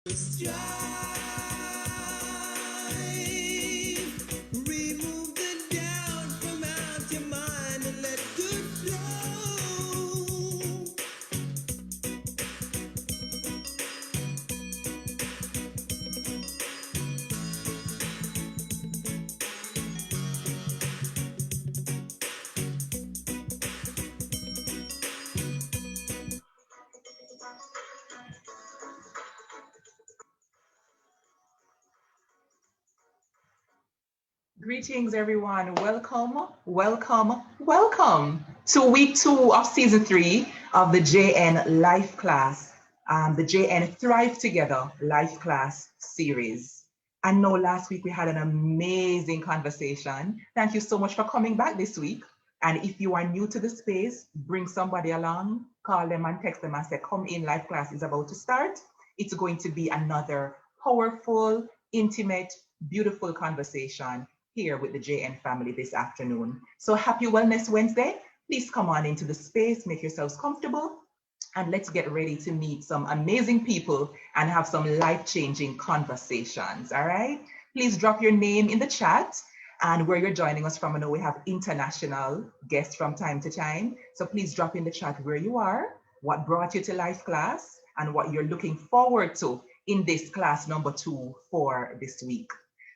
Strive, remove the doubt from out your mind and let good flow. Greetings, everyone. Welcome, welcome, welcome to week 2 of season 3 of the JN Life Class, the JN Thrive Together Life Class series. I know last week we had an amazing conversation. Thank you so much for coming back this week. And if you are new to the space, bring somebody along, call them and text them and say, come in, life class is about to start. It's going to be another powerful, intimate, beautiful conversation here with the JN family this afternoon. So happy Wellness Wednesday. Please come on into the space, make yourselves comfortable, and let's get ready to meet some amazing people and have some life-changing conversations, all right? Please drop your name in the chat and where you're joining us from. I know we have international guests from time to time, so please drop in the chat where you are, what brought you to Life Class, and what you're looking forward to in this class number 2 for this week.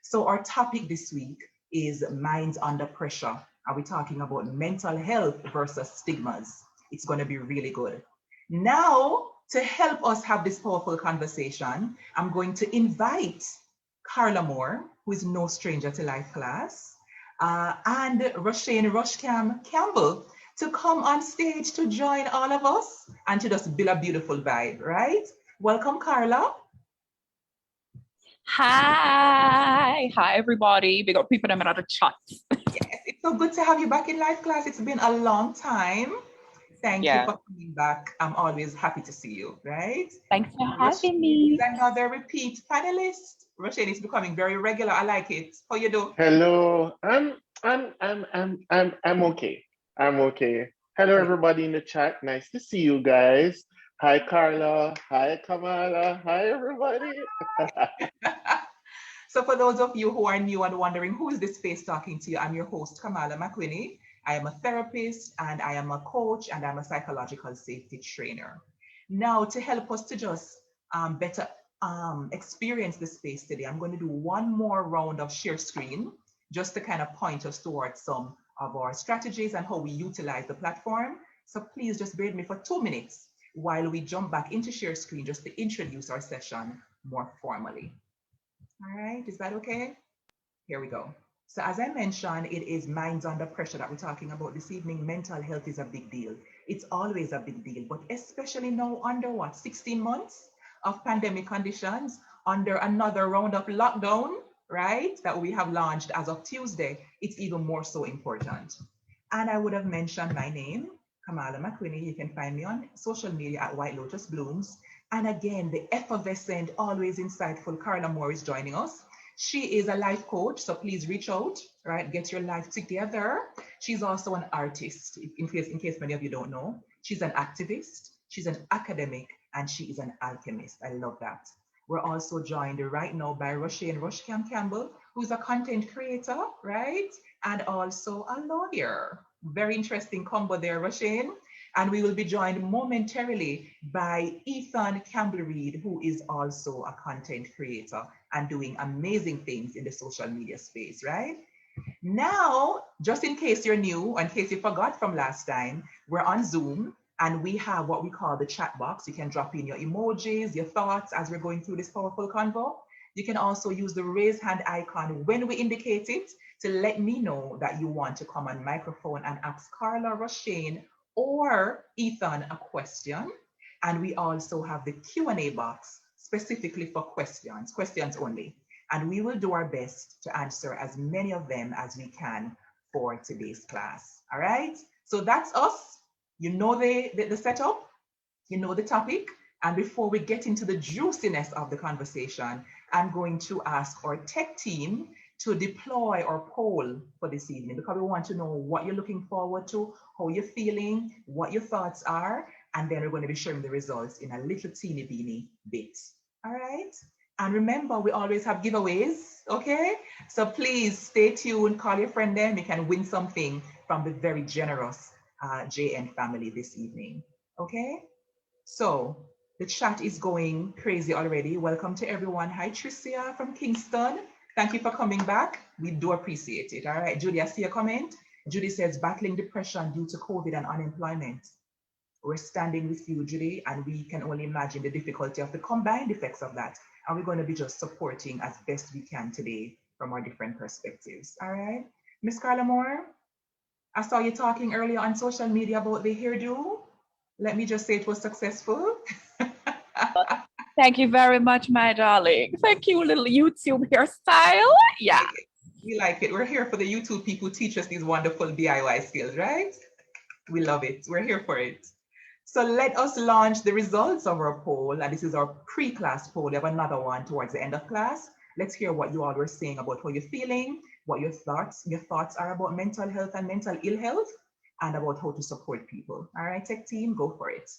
So our topic this week is minds under pressure. Are we talking about mental health versus stigmas? It's going to be really good. Now, to help us have this powerful conversation, I'm going to invite Carla Moore, who is no stranger to Life Class, and Rushane RushCam Campbell to come on stage to join all of us and to just build a beautiful vibe, right? Welcome, Carla. Hi everybody. Big up people that are the chat. Yes, it's so good to have you back in Life Class. It's been a long time. Thank you for coming back. I'm always happy to see you, right? Thanks for having Rushane is me. another repeat panelist. Rushane is becoming very regular. I like it. How you do? Hello. I'm okay. I'm okay. Hello, everybody in the chat. Nice to see you guys. Hi, Carla. Hi, Kamala. Hi, everybody. So for those of you who are new and wondering who is this face talking to you, I'm your host, Kamala McWhinney. I am a therapist and I am a coach and I'm a psychological safety trainer. Now, to help us to just better experience the space today, I'm going to do one more round of share screen just to kind of point us towards some of our strategies and how we utilize the platform. So please just bear with me for 2 minutes while we jump back into share screen just to introduce our session more formally. All right, is that okay? Here we go. So as I mentioned, it is minds under pressure that we're talking about this evening. Mental health is a big deal. It's always a big deal, but especially now under what, 16 months of pandemic conditions, under another round of lockdown, right, that we have launched as of Tuesday, it's even more so important. And I would have mentioned my name, Kamala McWhinney. You can find me on social media at White Lotus Blooms. And again, the effervescent, always insightful Carla Moore is joining us. She is a life coach, so please reach out, right? Get your life together. She's also an artist, in case many of you don't know. She's an activist, she's an academic, and she is an alchemist. I love that. We're also joined right now by Rushane RushCam Campbell, who's a content creator, right? And also a lawyer. Very interesting combo there, Rushane. And we will be joined momentarily by Ethan Campbell-Reid, who is also a content creator and doing amazing things in the social media space, right? Now, just in case you're new, in case you forgot from last time, we're on Zoom and we have what we call the chat box. You can drop in your emojis, your thoughts as we're going through this powerful convo. You can also use the raise hand icon when we indicate it to let me know that you want to come on microphone and ask Carla, Rushane, or Ethan a question. And we also have the Q&A box specifically for questions only. And we will do our best to answer as many of them as we can for today's class. All right? So that's us. You know the setup, you know the topic. And before we get into the juiciness of the conversation, I'm going to ask our tech team to deploy our poll for this evening because we want to know what you're looking forward to, how you're feeling, what your thoughts are, and then we're going to be sharing the results in a little teeny beeny bit. All right. And remember, we always have giveaways, okay? So please stay tuned, call your friend then. You can win something from the very generous JN family this evening, okay? So the chat is going crazy already. Welcome to everyone. Hi, Tricia from Kingston. Thank you for coming back. We do appreciate it. All right, Judy, I see a comment. Judy says, battling depression due to COVID and unemployment. We're standing with you, Judy, and we can only imagine the difficulty of the combined effects of that. And we're going to be just supporting as best we can today from our different perspectives. All right. Miss Carla Moore, I saw you talking earlier on social media about the hairdo. Let me just say it was successful. Thank you very much, my darling. Thank you, little YouTube hairstyle. Yeah. We like it. We're here for the YouTube people who teach us these wonderful DIY skills, right? We love it. We're here for it. So let us launch the results of our poll. And this is our pre-class poll. We have another one towards the end of class. Let's hear what you all were saying about how you're feeling, what your thoughts are about mental health and mental ill health, and about how to support people. All right, tech team, go for it.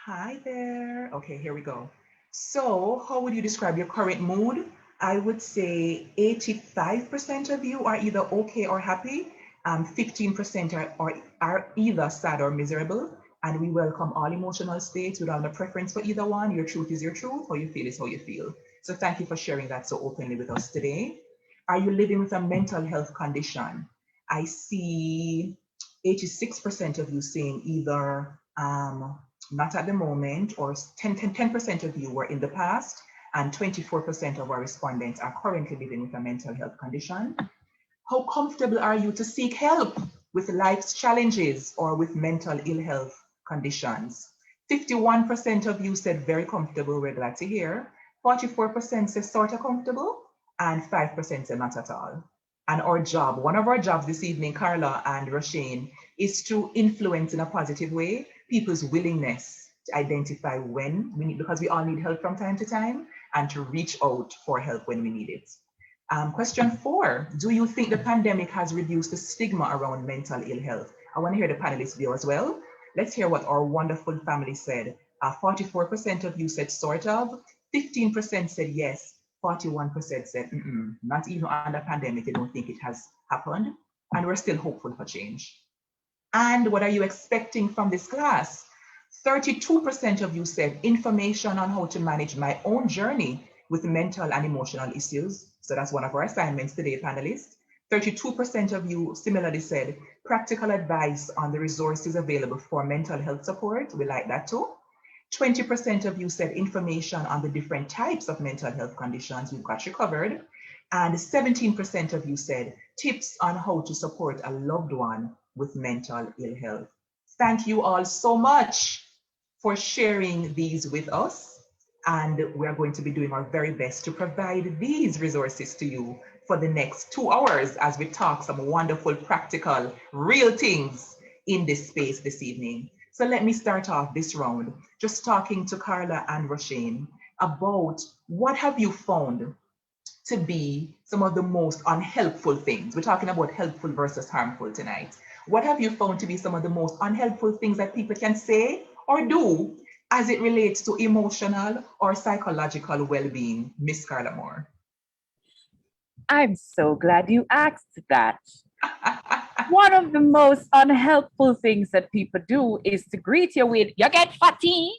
Hi there. Okay, here we go. So how would you describe your current mood? I would say 85% of you are either okay or happy. 15% are either sad or miserable. And we welcome all emotional states without a preference for either one. Your truth is your truth. How you feel is how you feel. So thank you for sharing that so openly with us today. Are you living with a mental health condition? I see 86% of you saying either not at the moment, or 10% of you were in the past, and 24% of our respondents are currently living with a mental health condition. How comfortable are you to seek help with life's challenges or with mental ill health conditions? 51% of you said very comfortable, we're glad to hear. 44% said sort of comfortable, and 5% said not at all. And our job, one of our jobs this evening, Carla and Rushane, is to influence in a positive way people's willingness to identify when we need, because we all need help from time to time, and to reach out for help when we need it. Question 4, do you think the pandemic has reduced the stigma around mental ill health? I want to hear the panelists' view as well. Let's hear what our wonderful family said. 44% of you said sort of, 15% said yes, 41% said not even under pandemic, they don't think it has happened, and we're still hopeful for change. And what are you expecting from this class? 32% of you said information on how to manage my own journey with mental and emotional issues. So that's one of our assignments today, panelists. 32% of you similarly said practical advice on the resources available for mental health support. We like that too. 20% of you said information on the different types of mental health conditions. We've got you covered. And 17% of you said tips on how to support a loved one with mental ill health. Thank you all so much for sharing these with us. And we're going to be doing our very best to provide these resources to you for the next 2 hours as we talk some wonderful, practical, real things in this space this evening. So let me start off this round just talking to Carla and Rushane about what have you found to be some of the most unhelpful things. We're talking about helpful versus harmful tonight. What have you found to be some of the most unhelpful things that people can say or do as it relates to emotional or psychological well-being? Miss Carla Moore. I'm so glad you asked that. One of the most unhelpful things that people do is to greet you with, you get fatty,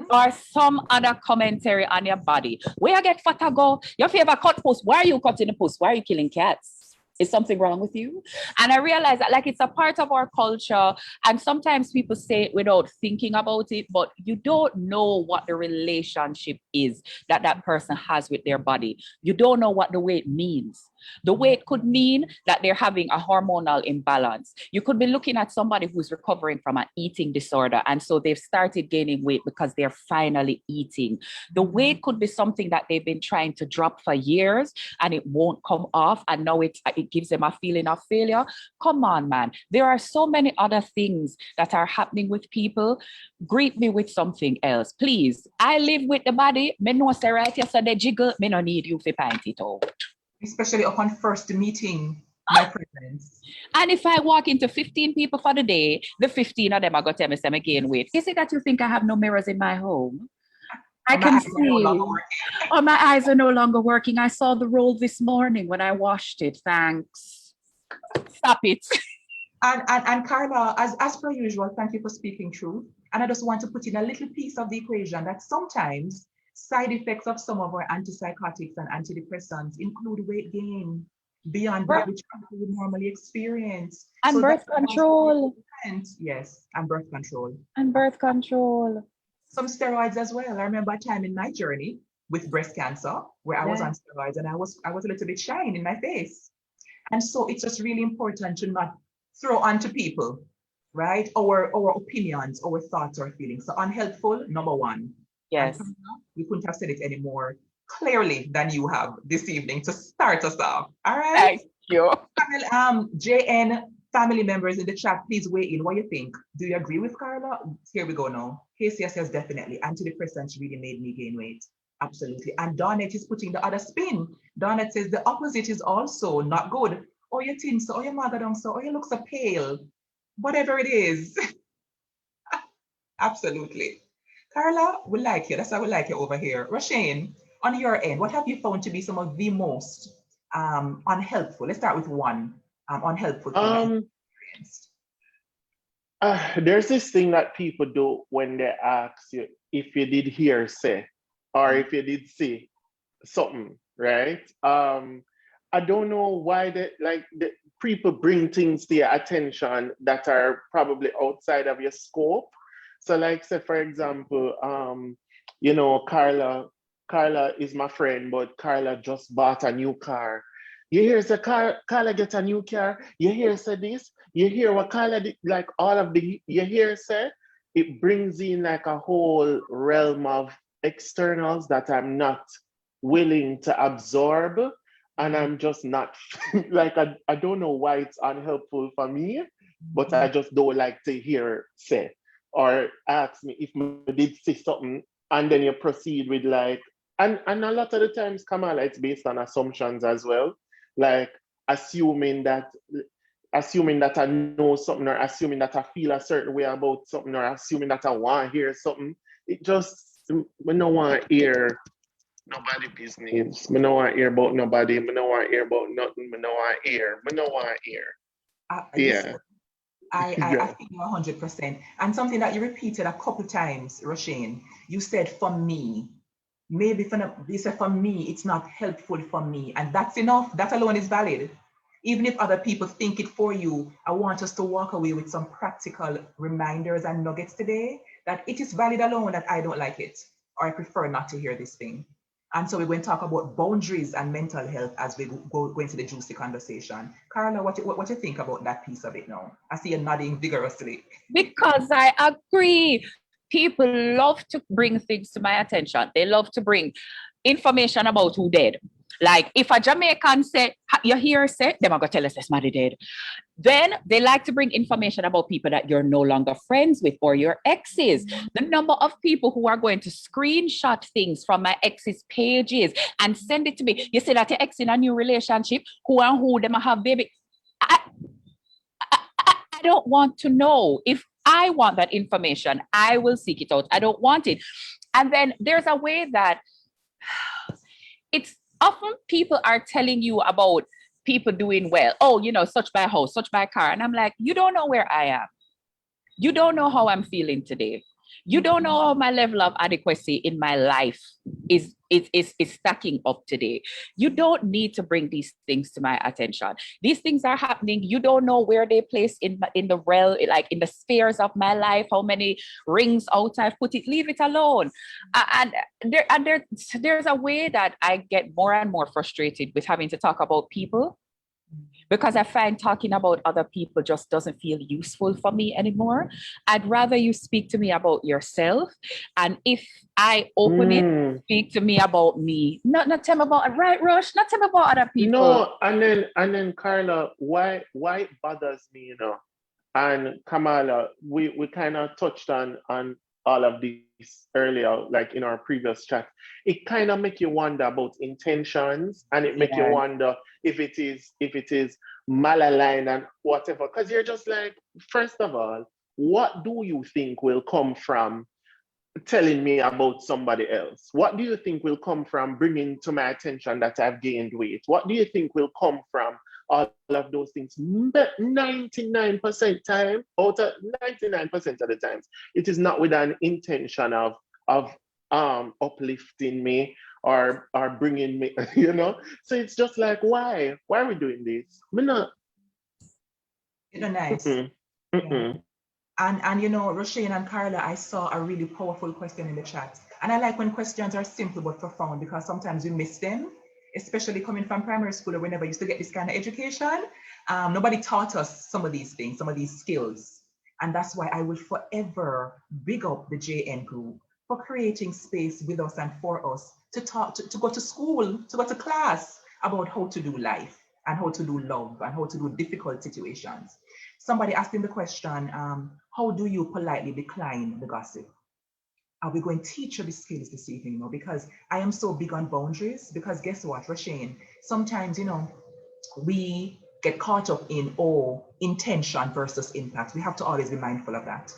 or some other commentary on your body. Where you get fat go? Your favorite cut post. Why are you cutting the post? Why are you killing cats? Is something wrong with you? And I realize that like it's a part of our culture, and sometimes people say it without thinking about it, but you don't know what the relationship is that that person has with their body. You don't know what the weight means. The weight could mean that they're having a hormonal imbalance. You could be looking at somebody who's recovering from an eating disorder, and so they've started gaining weight because they're finally eating. The weight could be something that they've been trying to drop for years and it won't come off, and now it gives them a feeling of failure. Come on, man. There are so many other things that are happening with people. Greet me with something else, please. I live with the body. Me know say right yesterday jiggle. Me no need you to paint it out. Especially upon first meeting. my presence. And if I walk into 15 people for the day, the 15 of them are going to tell me I'm gain weight. Is it that you think I have no mirrors in my home? I My can eyes are no see. longer working. Oh, my eyes are no longer working. I saw the roll this morning when I washed it. Thanks. Stop it. And Carla, as per usual, thank you for speaking truth. And I just want to put in a little piece of the equation that sometimes side effects of some of our antipsychotics and antidepressants include weight gain beyond that which people would normally experience. And So birth control. Yes, and birth control. And birth control. Some steroids as well. I remember a time in my journey with breast cancer where I was on steroids and I was a little bit shiny in my face. And so it's just really important to not throw onto people, right? Our opinions, our thoughts, our feelings. So unhelpful, number one. Yes. And we couldn't have said it any more clearly than you have this evening to start us off. All right. Thank you. JN family members in the chat, please weigh in. What do you think? Do you agree with Carla? Here we go now. Casey says definitely. Antidepressants really made me gain weight. Absolutely. And Donette is putting the other spin. Donette says the opposite is also not good. Oh, you're thin, so oh, you're mager, so oh, you look so pale. Whatever it is. Absolutely. Carla, we like you. That's why we like you over here. Rushane, on your end, what have you found to be some of the most unhelpful? Let's start with one unhelpful thing. There's this thing that people do when they ask you if you did hear say, or if you did see something, right? I don't know why the people bring things to your attention that are probably outside of your scope. So like say, for example, Carla is my friend, but Carla just bought a new car. You hear say Carla get a new car, you hear say this, you hear what Carla did, like all of the, you hear say, it brings in like a whole realm of externals that I'm not willing to absorb. And I'm just not, like, I don't know why it's unhelpful for me, but I just don't like to hear say, or ask me if I did say something, and then you proceed with like, and a lot of the times, Kamala, it's based on assumptions as well, like assuming that I know something, or assuming that I feel a certain way about something, or assuming that I want to hear something. It just, we don't want to hear nobody business. Me no want to hear about nobody. Me no want to hear about nothing. Me no want to hear. Me no want to hear. Yeah. I think you're 100%. And something that you repeated a couple times, Rushane, you said for me. Maybe you said for me, it's not helpful for me. And that's enough. That alone is valid. Even if other people think it for you, I want us to walk away with some practical reminders and nuggets today that it is valid alone that I don't like it, or I prefer not to hear this thing. And so we're going to talk about boundaries and mental health as we go into the juicy conversation. Carla, what you think about that piece of it now? I see you nodding vigorously. Because I agree. People love to bring things to my attention. They love to bring information about who dead. Like if a Jamaican say, you hear say, them are going to tell us this somebody dead. Then they like to bring information about people that you're no longer friends with or your exes. The number of people who are going to screenshot things from my ex's pages and send it to me. You say that your ex in a new relationship, who and who them have baby. I don't want to know. If I want that information, I will seek it out. I don't want it. And then there's a way that it's often people are telling you about people doing well. Oh, such by house, such by car. And I'm like, you don't know where I am. You don't know how I'm feeling today. You don't know how my level of adequacy in my life is stacking up today. You don't need to bring these things to my attention. These things are happening. You don't know where they place in the realm, like in the spheres of my life, how many rings out I've put it. Leave it alone. And there's a way that I get more and more frustrated with having to talk about people, because I find talking about other people just doesn't feel useful for me anymore. I'd rather you speak to me about yourself. And if I open it, speak to me about me. Not tell me about, right, Rush? Not tell me about other people. No, and then Carla, why it bothers me, and Kamala, we kind of touched on all of these earlier, like in our previous chat, it kind of make you wonder about intentions, and it make you Yeah. wonder if it is malaligned and whatever. Because you're just like, first of all, what do you think will come from telling me about somebody else? What do you think will come from bringing to my attention that I've gained weight? What do you think will come from all of those things? 99% time, out of 99% of the times, it is not with an intention of uplifting me or bringing me, you know. So it's just like, why are we doing this? Me not. Nice. Mm-mm. Mm-mm. Yeah. And you know, Rushane and Carla, I saw a really powerful question in the chat. And I like when questions are simple but profound, because sometimes we miss them, especially coming from primary school or whenever you used to get this kind of education. Nobody taught us some of these things, some of these skills. And that's why I will forever big up the JN group for creating space with us and for us to talk, to go to school, to go to class about how to do life and how to do love and how to do difficult situations. Somebody asking the question, how do you politely decline the gossip? Are we going to teach you the skills this evening? You know, because I am so big on boundaries. Because guess what, Rushane? Sometimes, you know, we get caught up in intention versus impact. We have to always be mindful of that.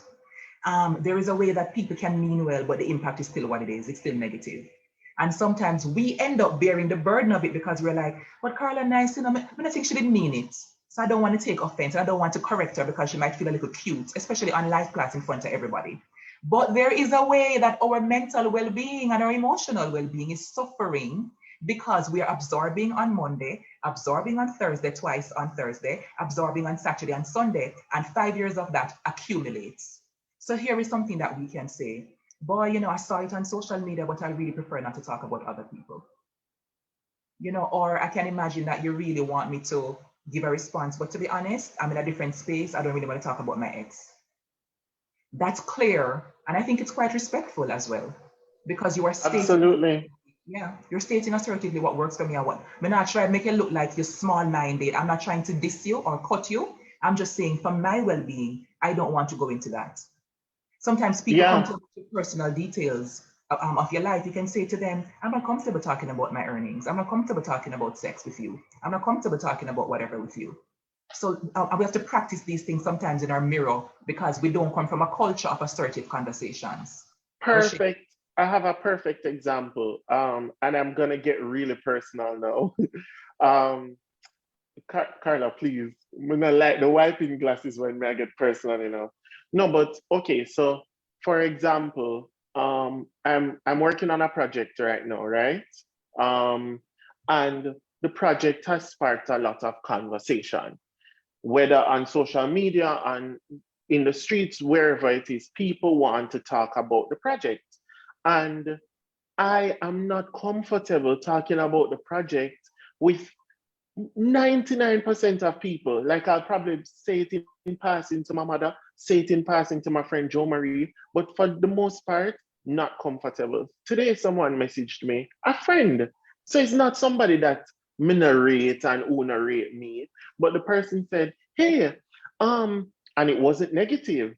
There is a way that people can mean well, but the impact is still what it is. It's still negative. And sometimes we end up bearing the burden of it because we're like, but Carla, nice, you know, I think she didn't mean it. So I don't want to take offense. I don't want to correct her because she might feel a little cute, especially on live class in front of everybody. But there is a way that our mental well-being and our emotional well-being is suffering because we are absorbing on Monday, absorbing on Thursday, twice on Thursday, absorbing on Saturday and Sunday, and 5 years of that accumulates. So here is something that we can say. Boy, you know, I saw it on social media, but I really prefer not to talk about other people. You know, or I can imagine that you really want me to give a response, but to be honest, I'm in a different space. I don't really want to talk about my ex. That's clear. And I think it's quite respectful as well, because you are stating, Absolutely. yeah, you're stating assertively what works for me and what. I'm not trying to make it look like you're small-minded. I'm not trying to diss you or cut you. I'm just saying, for my well-being, I don't want to go into that. Sometimes people come to personal details of your life. You can say to them, I'm not comfortable talking about my earnings. I'm not comfortable talking about sex with you. I'm not comfortable talking about whatever with you. So we have to practice these things sometimes in our mirror because we don't come from a culture of assertive conversations. Perfect. I have a perfect example. And I'm gonna get really personal now. Carla, please. I'm not like the wiping glasses when I get personal, you know. No, but okay, so for example, I'm working on a project right now, right? And the project has sparked a lot of conversation, whether on social media and in the streets, wherever it is, people want to talk about the project. And I am not comfortable talking about the project with 99% of people. Like, I'll probably say it in passing to my mother, say it in passing to my friend Jo Marie, but for the most part, not comfortable. Today, someone messaged me, a friend. So it's not somebody that me narrate and who narrate me, but the person said, hey, and it wasn't negative.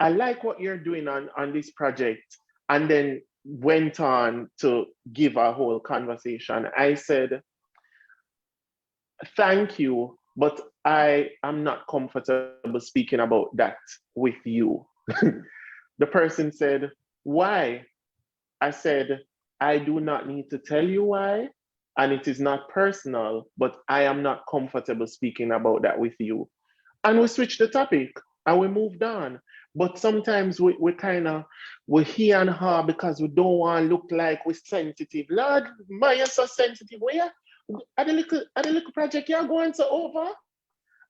I like what you're doing on this project. And then went on to give a whole conversation. I said, thank you, but I am not comfortable speaking about that with you. The person said, why? I said, I do not need to tell you why, and it is not personal, but I am not comfortable speaking about that with you. And we switched the topic and we moved on. But sometimes we kind of, we hear and ha because we don't want to look like we're sensitive. Lord, man, you're so sensitive. Where? At the little project you're going to over?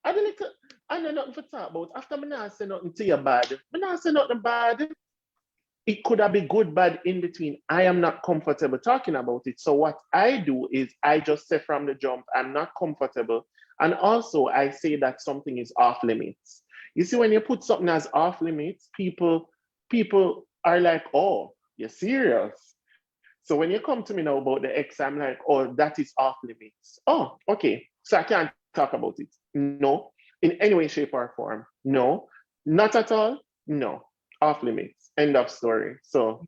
At the little, I know nothing to talk about. After me not say nothing to you bad. Me not say nothing bad. It could have been good, bad in between. I am not comfortable talking about it. So what I do is I just say from the jump, I'm not comfortable. And also I say that something is off limits. You see, when you put something as off limits, people are like, oh, you're serious. So when you come to me now about the ex, I'm like, oh, that is off limits. Oh, okay. So I can't talk about it. No, in any way, shape, or form. No, not at all. No. off limits. End of story. So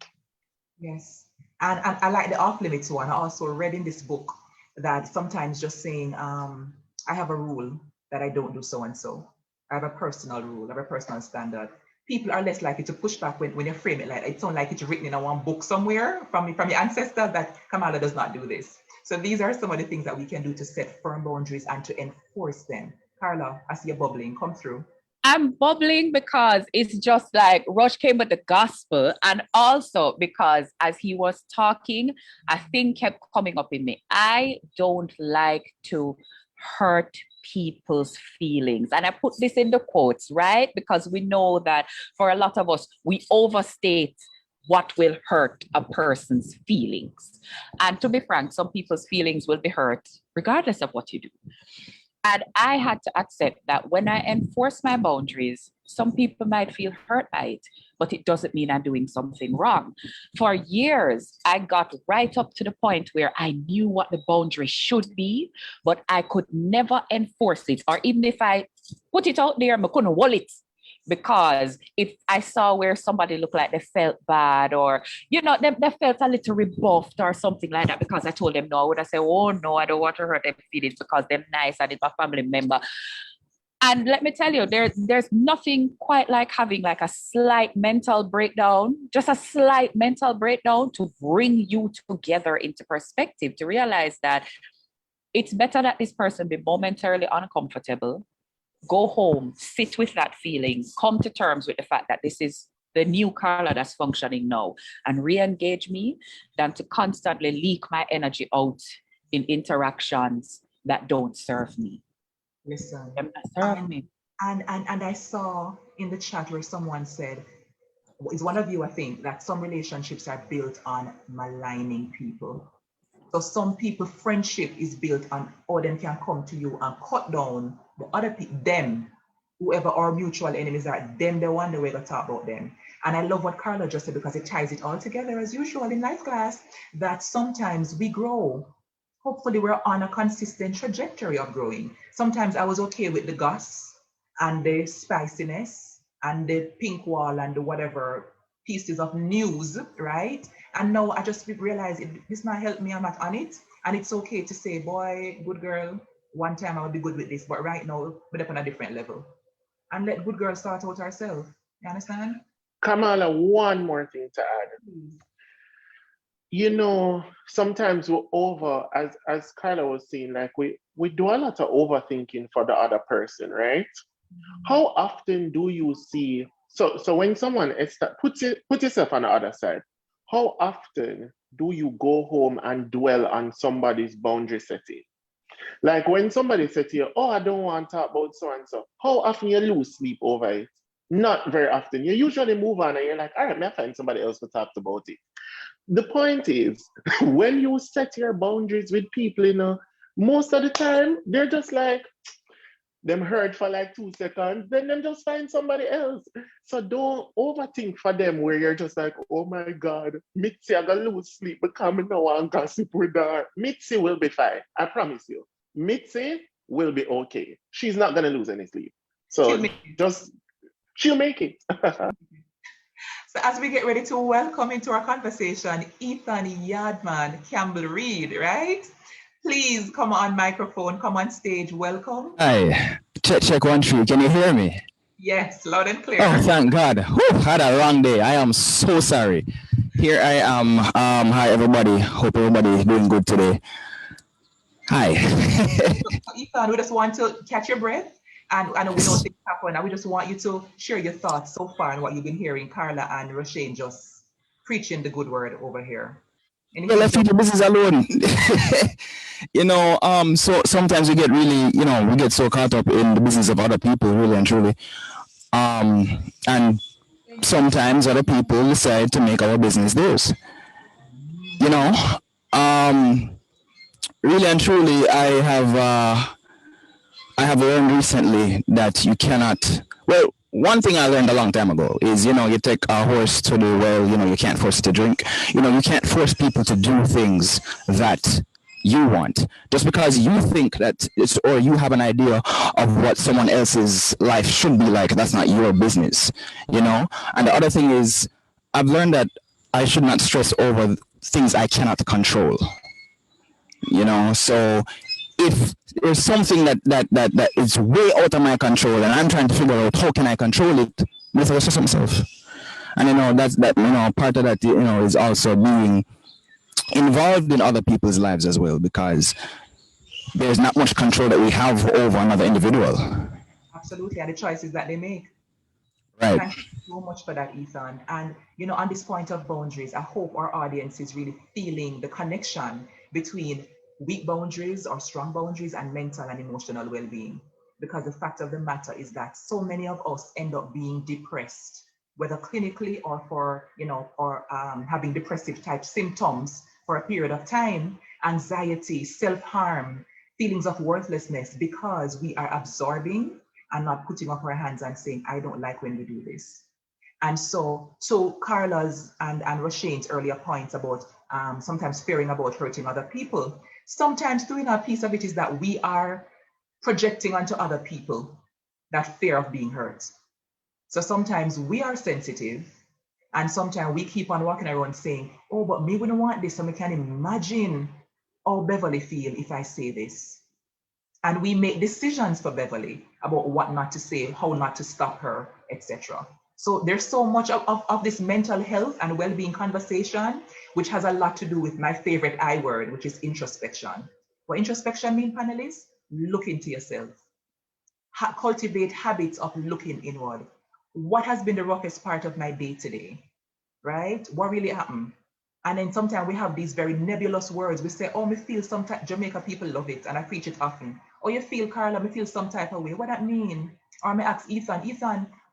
Yes. And I like the off limits one. I also read in this book that sometimes just saying, I have a rule that I don't do so and so. I have a personal rule, I have a personal standard. People are less likely to push back when you frame it like it sounds like it's written in a one book somewhere from your ancestors that Kamala does not do this. So these are some of the things that we can do to set firm boundaries and to enforce them. Carla, I see you bubbling. Come through. I'm bubbling because it's just like Rush came with the gospel, and also because as he was talking, a thing kept coming up in me. I don't like to hurt people's feelings. And I put this in the quotes, right? Because we know that for a lot of us, we overstate what will hurt a person's feelings. And to be frank, some people's feelings will be hurt regardless of what you do. And I had to accept that when I enforce my boundaries, some people might feel hurt by it, but it doesn't mean I'm doing something wrong. For years, I got right up to the point where I knew what the boundary should be, but I could never enforce it. Or even if I put it out there, I couldn't hold it. Because if I saw where somebody looked like they felt bad or, they felt a little rebuffed or something like that because I told them no, I would have said, oh no, I don't want to hurt their feelings because they're nice and it's my family member. And let me tell you, there's nothing quite like having like a slight mental breakdown, just a slight mental breakdown to bring you together into perspective, to realize that it's better that this person be momentarily uncomfortable, go home, sit with that feeling, come to terms with the fact that this is the new Carla that's functioning now, and re-engage me, than to constantly leak my energy out in interactions that don't serve me. Listen. Serve me. And I saw in the chat where someone said, it's one of you, I think, that some relationships are built on maligning people. So some people, friendship is built on, them can come to you and cut down the other people, them, whoever our mutual enemies are, them, the one that we're going to talk about them. And I love what Carla just said, because it ties it all together as usual in life class, that sometimes we grow. Hopefully we're on a consistent trajectory of growing. Sometimes I was okay with the goss and the spiciness and the pink wall and the whatever pieces of news, right? And now I just realize this might help me, I'm not on it. And it's okay to say, boy, good girl, one time I would be good with this, but right now we're up on a different level. And let good girl start out herself. You understand? Kamala, one more thing to add. Sometimes we're over, as Carla was saying, like we do a lot of overthinking for the other person, right? How often do you see, so when someone put yourself on the other side, how often do you go home and dwell on somebody's boundary setting? Like when somebody said to you, oh, I don't want to talk about so and so, how often you lose sleep over it? Not very often. You usually move on and you're like, all right, may I find somebody else to talk about it. The point is, when you set your boundaries with people, most of the time, they're just like, them hurt for like 2 seconds, then them just find somebody else. So don't overthink for them where you're just like, oh my God, Mitzi, I gotta lose sleep because I know I'm gossip with her. Mitzi will be fine, I promise you. Mitzi will be okay. She's not gonna lose any sleep. So she'll make it. So as we get ready to welcome into our conversation, Ethan Yardman, Campbell-Reid, right? Please come on microphone, come on stage, welcome. Hi, check 1 2. Can you hear me? Yes, loud and clear. Oh, thank God. Whew, had a long day. I am so sorry. Here I am. Hi, everybody. Hope everybody is doing good today. Hi. Ethan, we just want to catch your breath. And we know things happen, and we just want you to share your thoughts so far and what you've been hearing Carla and Rushane just preaching the good word over here. Well, let's leave the business alone. So sometimes we get really, we get so caught up in the business of other people, really and truly. And sometimes other people decide to make our business theirs. Really and truly, I have learned recently that you cannot, one thing I learned a long time ago is, you take a horse to the well, you can't force it to drink. You can't force people to do things that you want. Just because you think that it's, or you have an idea of what someone else's life should be like, that's not your business, you know? And the other thing is, I've learned that I should not stress over things I cannot control, you know? So if there's something that is way out of my control and I'm trying to figure out how can I control it, let's stress myself. And you know, that's that, you know, part of that, you know, is also being involved in other people's lives as well, because there's not much control that we have over another individual. Absolutely, and the choices that they make. Right. Thank you so much for that, Ethan. And you know, on this point of boundaries, I hope our audience is really feeling the connection between weak boundaries or strong boundaries and mental and emotional well-being. Because the fact of the matter is that so many of us end up being depressed, whether clinically or for, you know, or having depressive type symptoms for a period of time, anxiety, self-harm, feelings of worthlessness, because we are absorbing and not putting up our hands and saying, I don't like when we do this. And so Carla's and Rushane's earlier points about sometimes fearing about hurting other people, sometimes doing a piece of it is that we are projecting onto other people that fear of being hurt. So sometimes we are sensitive, and sometimes we keep on walking around saying, oh, but me wouldn't want this, so we can imagine how Beverly feel if I say this. And we make decisions for Beverly about what not to say, how not to stop her, etc. So there's so much of this mental health and well-being conversation, which has a lot to do with my favorite I word, which is introspection. What introspection means, panelists? Look into yourself. Cultivate habits of looking inward. What has been the roughest part of my day today, right? What really happened? And then sometimes we have these very nebulous words. We say, oh, me feel some type, Jamaica people love it, and I preach it often. Oh, you feel, Carla, me feel some type of way. What that mean? Or me ask Ethan,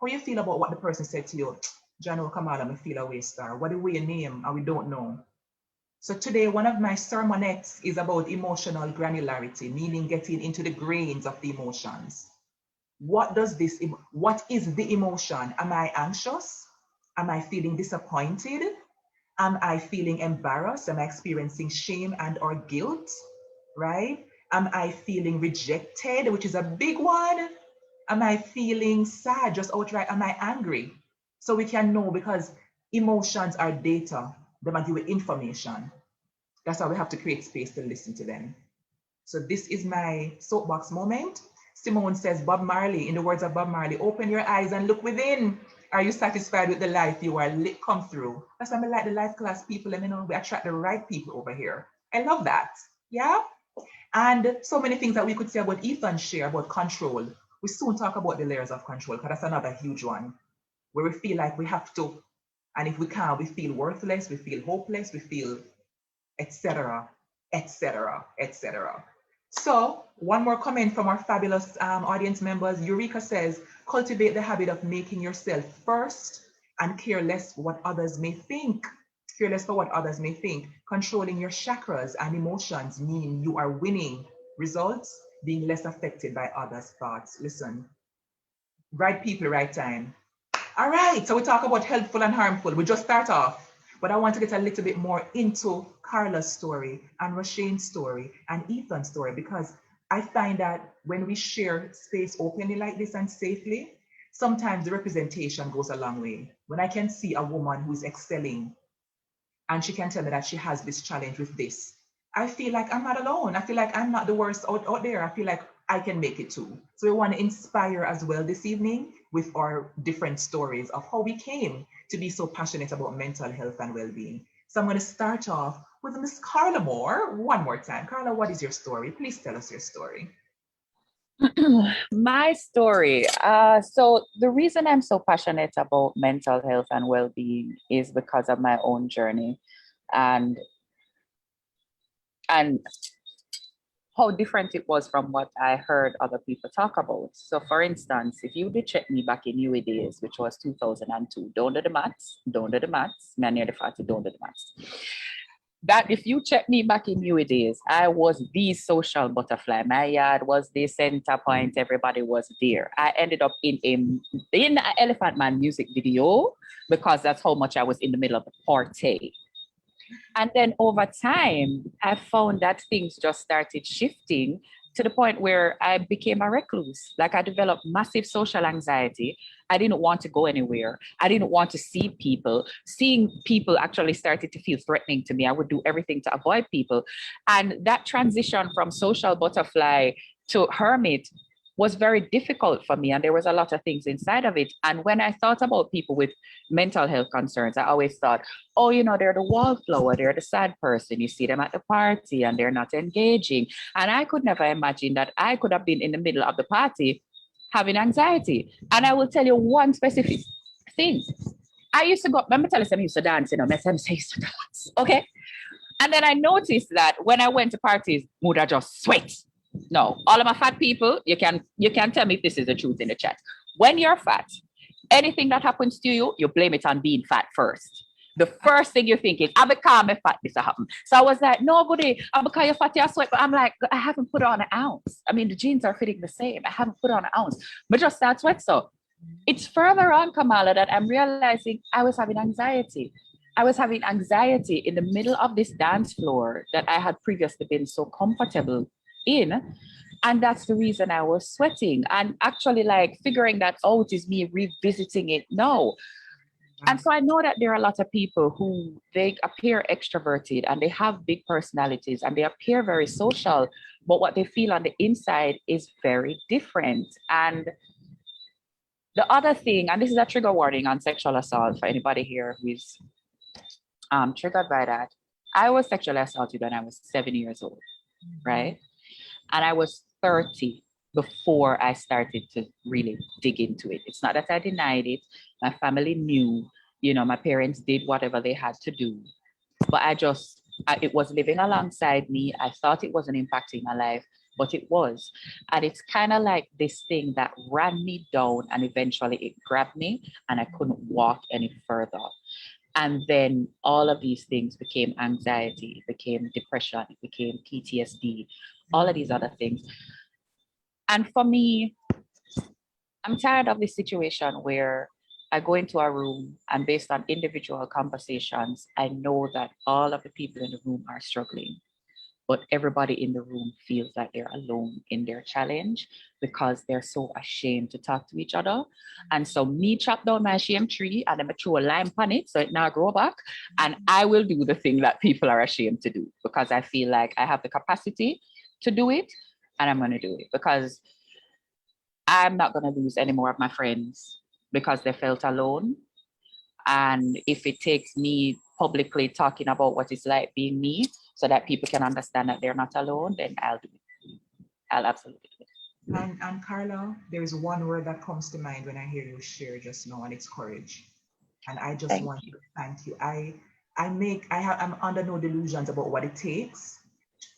how you feel about what the person said to you? John or Kamala, me feel a way, star. What the way you name, and we don't know. So today, one of my sermonettes is about emotional granularity, meaning getting into the grains of the emotions. What is the emotion? Am I anxious? Am I feeling disappointed? Am I feeling embarrassed? Am I experiencing shame and or guilt, right? Am I feeling rejected, which is a big one? Am I feeling sad, just outright? Am I angry? So we can know, because emotions are data. They might give you information. That's why we have to create space to listen to them. So this is my soapbox moment. Simone says, Bob Marley, in the words of Bob Marley, open your eyes and look within. Are you satisfied with the life you are come through? That's why I like the life class people, and you know, we attract the right people over here. I love that. Yeah. And so many things that we could say about Ethan's share about control. We soon talk about the layers of control, because that's another huge one, where we feel like we have to, and if we can't, we feel worthless, we feel hopeless, we feel etc., etc., etc. So one more comment from our fabulous audience members. Eureka says, cultivate the habit of making yourself first and care less what others may think. Care less for what others may think. Controlling your chakras and emotions mean you are winning. Results, being less affected by others' thoughts. Listen, right people, right time. All right, so we talk about helpful and harmful. We just start off. But I want to get a little bit more into Carla's story and Rushane's story and Ethan's story, because I find that when we share space openly like this and safely, sometimes the representation goes a long way. When I can see a woman who's excelling and she can tell me that she has this challenge with this, I feel like I'm not alone. I feel like I'm not the worst out there. I feel like I can make it too. So we want to inspire as well this evening with our different stories of how we came to be so passionate about mental health and well-being. So I'm going to start off with Miss Carla Moore one more time. Carla, what is your story? Please tell us your story. My story. So the reason I'm so passionate about mental health and well-being is because of my own journey and how different it was from what I heard other people talk about. So for instance, if you did check me back in UA days, which was 2002, don't do the maths, man near the 40, don't do the maths. That if you check me back in UA days, I was the social butterfly. My yard was the center point, everybody was there. I ended up in an Elephant Man music video because that's how much I was in the middle of the party. And then over time, I found that things just started shifting to the point where I became a recluse. Like I developed massive social anxiety. I didn't want to go anywhere. I didn't want to see people. Seeing people actually started to feel threatening to me. I would do everything to avoid people. And that transition from social butterfly to hermit was very difficult for me. And there was a lot of things inside of it. And when I thought about people with mental health concerns, I always thought, oh, you know, they're the wallflower, they're the sad person. You see them at the party and they're not engaging. And I could never imagine that I could have been in the middle of the party having anxiety. And I will tell you one specific thing. I used to go, let me tell you something, I used to dance, you know, I used to dance, okay? And then I noticed that when I went to parties, would I just sweat? No, all of my fat people, you can tell me if this is the truth in the chat. When you're fat, anything that happens to you, you blame it on being fat first. The first thing you think is, I become fat, this happened. So I was like, no, buddy, I become you're fat, I sweat. But I'm like, I haven't put on an ounce. I mean, the jeans are fitting the same. I haven't put on an ounce. But just start sweat. So it's further on, Kamala, that I'm realizing I was having anxiety. I was having anxiety in the middle of this dance floor that I had previously been so comfortable in. And that's the reason I was sweating. And actually, like, figuring that out is me revisiting it now. And so I know that there are a lot of people who they appear extroverted and they have big personalities and they appear very social, but what they feel on the inside is very different. And the other thing, and this is a trigger warning on sexual assault for anybody here who is triggered by that. I was sexually assaulted when I was 7 years old, right? And I was 30 before I started to really dig into it. It's not that I denied it. My family knew, you know, my parents did whatever they had to do. But it was living alongside me. I thought it wasn't impacting my life, but it was. And it's kind of like this thing that ran me down and eventually it grabbed me and I couldn't walk any further. And then all of these things became anxiety, it became depression, it became PTSD, all of these other things. And for me, I'm tired of this situation where I go into a room and based on individual conversations, I know that all of the people in the room are struggling, but everybody in the room feels like they're alone in their challenge because they're so ashamed to talk to each other. And so me chop down my shame tree and then I throw a lime on it so it now grow back. And I will do the thing that people are ashamed to do because I feel like I have the capacity to do it and I'm going to do it because I'm not going to lose any more of my friends because they felt alone. And if it takes me publicly talking about what it's like being me so that people can understand that they're not alone, then I'll do it. I'll absolutely do it. And Carla, there is one word that comes to mind when I hear you share just now, and it's courage. And I just want to thank you. I'm under no delusions about what it takes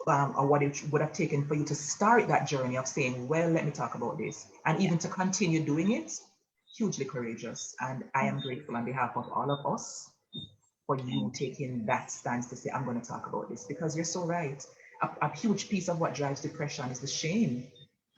or what it would have taken for you to start that journey of saying, well, let me talk about this. And even to continue doing it, hugely courageous. And I am grateful on behalf of all of us for you taking that stance to say, I'm going to talk about this, because you're so right. A huge piece of what drives depression is the shame.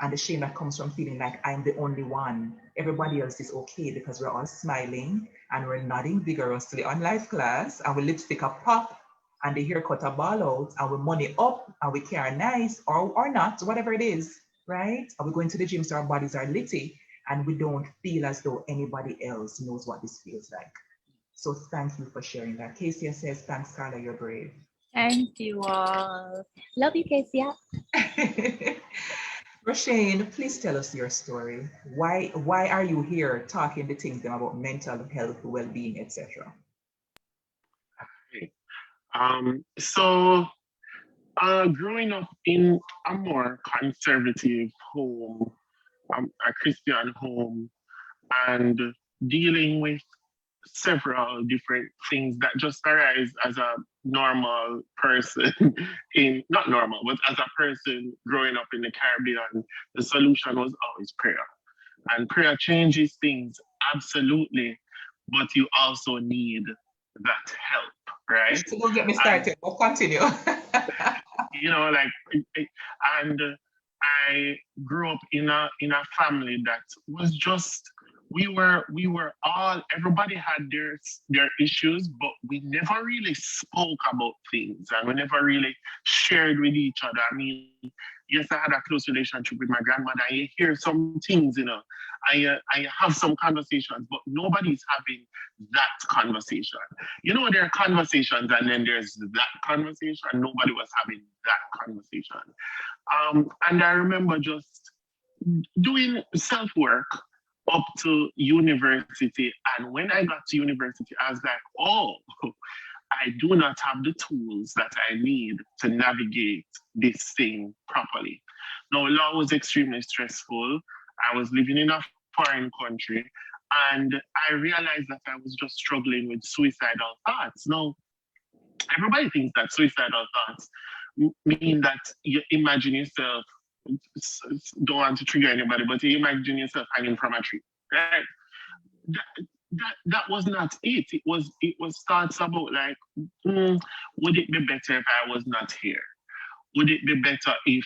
And the shame that comes from feeling like I'm the only one. Everybody else is okay because we're all smiling and we're nodding vigorously on life class and we lipstick a pop and the haircut a ball out and we money up and we care nice or not, whatever it is, right? And we go into the gym so our bodies are litty and we don't feel as though anybody else knows what this feels like. So thank you for sharing that. Casey says, thanks, Carla, you're brave. Thank you all. Love you, Casey. Rushane, please tell us your story. Why are you here talking to things about mental health, well-being, etc.? Growing up in a more conservative home, a Christian home, and dealing with several different things that just arise as a normal person not normal, but as a person growing up in the Caribbean, the solution was always prayer. And prayer changes things, absolutely, but you also need that help, right? So don't get me started, but continue. You know, like, and I grew up in a family that was just we were all, everybody had their issues, but we never really spoke about things, and we never really shared with each other. I mean, yes, I had a close relationship with my grandmother. I hear some things, I have some conversations, but nobody's having that conversation. There are conversations, and then there's that conversation. Nobody was having that conversation. And I remember just doing self-work up to university. And when I got to university, I was like, oh, I do not have the tools that I need to navigate this thing properly. Now, law was extremely stressful. I was living in a foreign country, and I realized that I was just struggling with suicidal thoughts. Now, everybody thinks that suicidal thoughts mean that you imagine yourself, don't want to trigger anybody, but you imagine yourself hanging from a tree, right? That was not it. It was thoughts about like, would it be better if I was not here? Would it be better if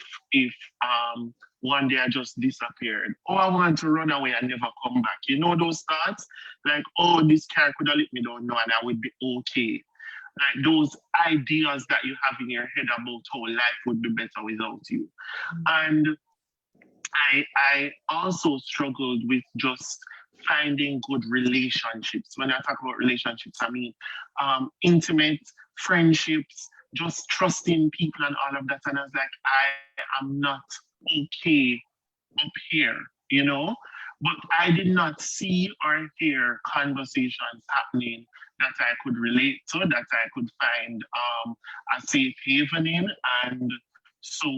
one day I just disappeared? Oh, I want to run away and never come back. Those thoughts? Like, oh, this car could have let me down now and I would be okay. Like those ideas that you have in your head about how life would be better without you. And I also struggled with just finding good relationships. When I talk about relationships, I mean intimate friendships, just trusting people and all of that. And I was like, I am not okay up here, But I did not see or hear conversations happening that I could relate to, that I could find a safe haven in. And so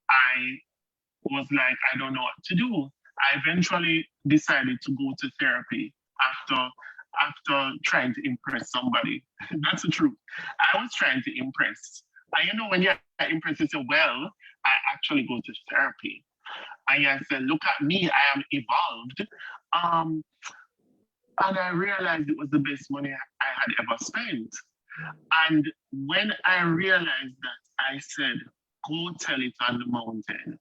I was like, I don't know what to do. I eventually decided to go to therapy after trying to impress somebody. That's the truth. I was trying to impress. And when you impress yourself, well, I actually go to therapy. And I said, look at me, I am evolved. And I realized it was the best money I had ever spent. And when I realized that, I said, go tell it on the mountain,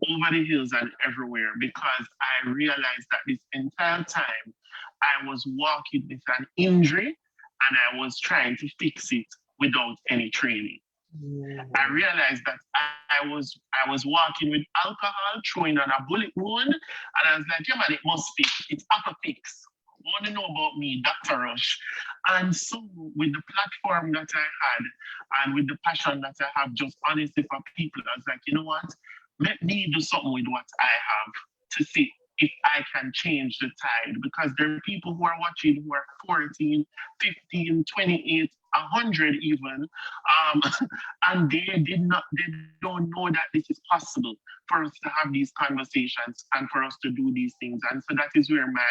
over the hills and everywhere, because I realized that this entire time I was walking with an injury and I was trying to fix it without any training. I realized that I was walking with alcohol, throwing on a bullet wound, and I was like, yeah man, it must fix. It's upper fix. Want to know about me, Dr. Rush. And so with the platform that I had and with the passion that I have just honestly for people, I was like, you know what? Let me do something with what I have to see if I can change the tide, because there are people who are watching who are 14, 15, 28, 100 even, and they don't know that this is possible for us to have these conversations and for us to do these things. And so that is where my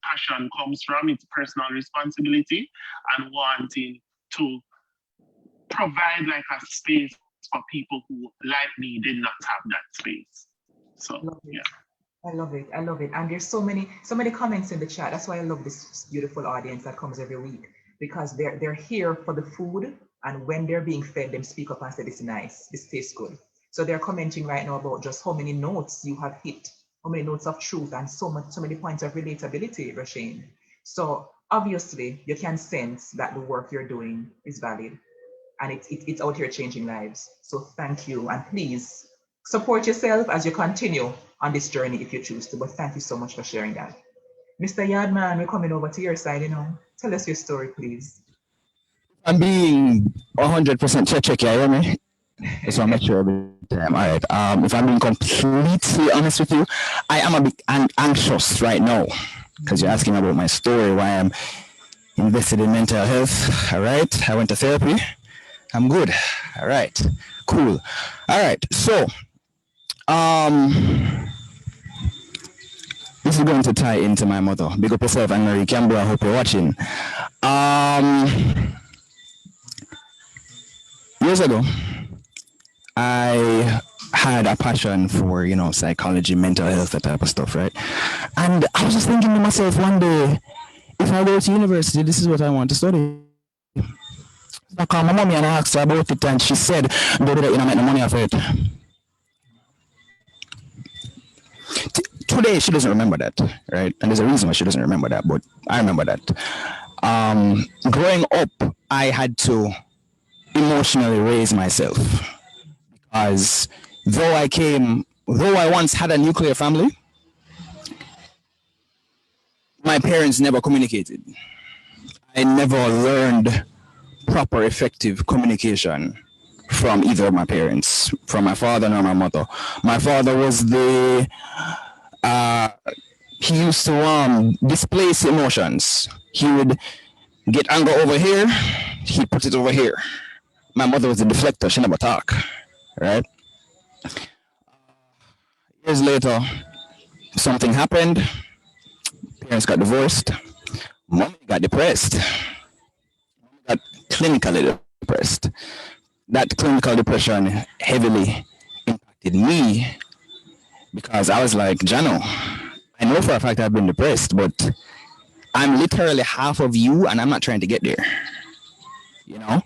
passion comes from. It's personal responsibility and wanting to provide like a space for people who, like me, did not have that space. So yeah. I love it. And there's so many comments in the chat. That's why I love this beautiful audience that comes every week, because they're here for the food, and when they're being fed, them speak up and say, this is nice, this tastes good. So they're commenting right now about just how many notes you have hit, how many notes of truth, and so many points of relatability, Rushane. So obviously you can sense that the work you're doing is valid, and it's out here changing lives. So thank you, and please support yourself as you continue on this journey if you choose to. But thank you so much for sharing that. Mr. Yardman, we're coming over to your side, Tell us your story, please. I'm being 100% check, you hear me? Just want to make sure every time. All right. If I'm being completely honest with you, I am a bit anxious right now because you're asking about my story, why I'm invested in mental health. All right. I went to therapy. I'm good. All right. Cool. All right. So, this is going to tie into my motto. Big up yourself, Anne-Marie Campbell. I hope you're watching. Years ago, I had a passion for, psychology, mental health, that type of stuff, right? And I was just thinking to myself one day, if I go to university, this is what I want to study. I called my mommy and I asked her about it, and she said, don't do that, you don't make no money off it. today she doesn't remember that, right? And there's a reason why she doesn't remember that, but I remember that. Growing up, I had to emotionally raise myself because though I once had a nuclear family, my parents never communicated. I never learned proper, effective communication from either of my parents, from my father nor my mother. My father was he used to displace emotions. He would get anger over here, he put it over here. My mother was a deflector, she never talk, right? Years later, something happened, parents got divorced, mommy got depressed, got clinically depressed. That clinical depression heavily impacted me because I was like, Jano, I know for a fact I've been depressed, but I'm literally half of you and I'm not trying to get there. You know?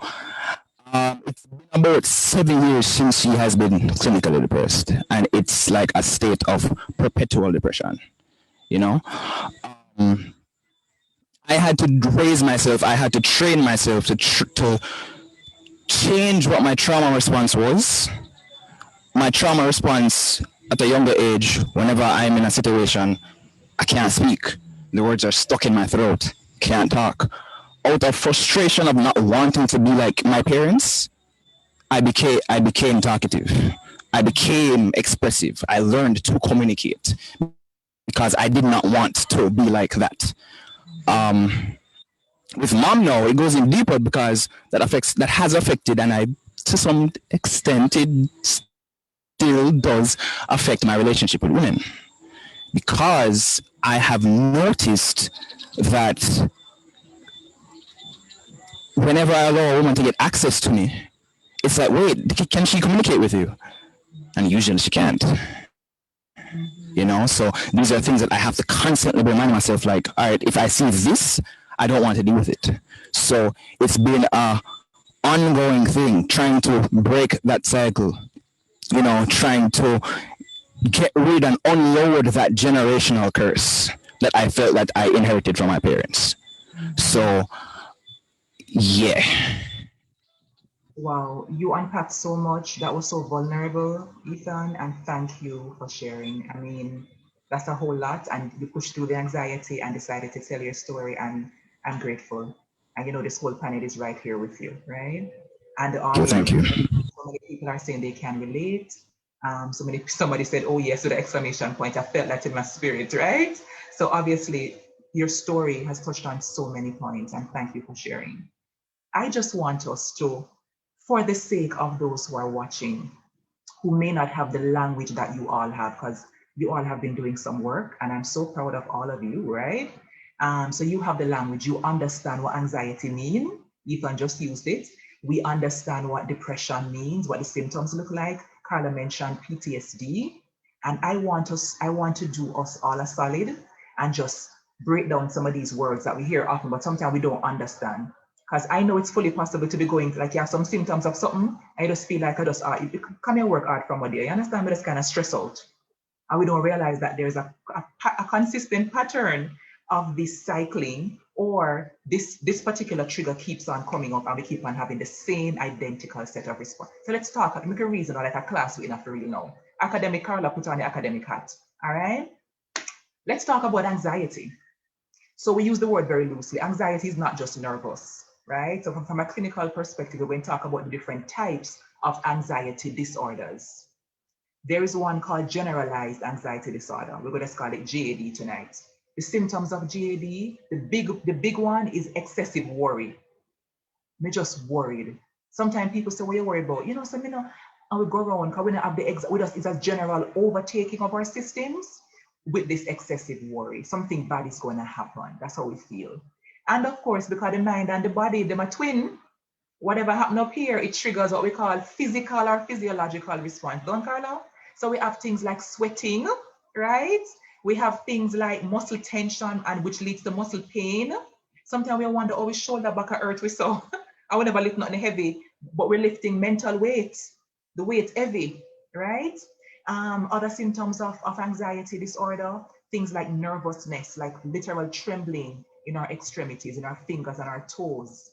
It's been about 7 years since she has been clinically depressed, and it's like a state of perpetual depression. You know? I had to raise myself, I had to train myself to change what my trauma response was. My trauma response at a younger age, whenever I'm in a situation, I can't speak. The words are stuck in my throat, can't talk. Out of frustration of not wanting to be like my parents, I became talkative. I became expressive. I learned to communicate because I did not want to be like that. With mom now, it goes in deeper because that has affected, and to some extent it still does affect my relationship with women, because I have noticed that whenever I allow a woman to get access to me, it's like, wait, can she communicate with you? And usually she can't. You know, so these are things that I have to constantly remind myself, like, all right, if I see this, I don't want to deal with it. So it's been a ongoing thing, trying to break that cycle, you know, trying to get rid and unload that generational curse that I felt that I inherited from my parents. So, yeah. Wow, you unpacked so much. That was so vulnerable, Ethan, and thank you for sharing. I mean, that's a whole lot, and you pushed through the anxiety and decided to tell your story, and I'm grateful. And you know, this whole panel is right here with you, right? And the Thank audience, you. so many people are saying they can relate. Somebody said, "Oh yes," with the exclamation point. I felt that in my spirit, right? So obviously, your story has touched on so many points, and thank you for sharing. I just want us to, for the sake of those who are watching, who may not have the language that you all have, because you all have been doing some work, and I'm so proud of all of you, right? So you have the language, you understand what anxiety means. You can just use it. We understand what depression means, what the symptoms look like. Carla mentioned PTSD, and I want to do us all a solid and just break down some of these words that we hear often, but sometimes we don't understand. Because I know it's fully possible to be going, like, you have some symptoms of something, I just feel like I just, come here, work hard from a day. You understand? But it's kind of stress out. And we don't realize that there's a consistent pattern of this cycling, or this particular trigger keeps on coming up, and we keep on having the same identical set of response. So let's talk, make a reason, or like a class we enough to really know. Academic Carla, put on the academic hat. All right? Let's talk about anxiety. So we use the word very loosely. Anxiety is not just nervous, right? So from a clinical perspective, we're going to talk about the different types of anxiety disorders. There is one called generalized anxiety disorder. We're going to call it GAD tonight. The symptoms of GAD, the big one is excessive worry. Me just worried. Sometimes people say, what are you worried about? You know, so, you know, and we go around because we don't have it's a general overtaking of our systems with this excessive worry. Something bad is going to happen. That's how we feel. And of course, because the mind and the body, them are twin, whatever happen up here, it triggers what we call physical or physiological response. Don't, Carla? So we have things like sweating, right? We have things like muscle tension, and which leads to muscle pain. Sometimes we wonder, oh, we shoulder back at earth, we saw. I would never lift nothing heavy, but we're lifting mental weight. The weight's heavy, right? Other symptoms of anxiety disorder, things like nervousness, like literal trembling in our extremities, in our fingers and our toes.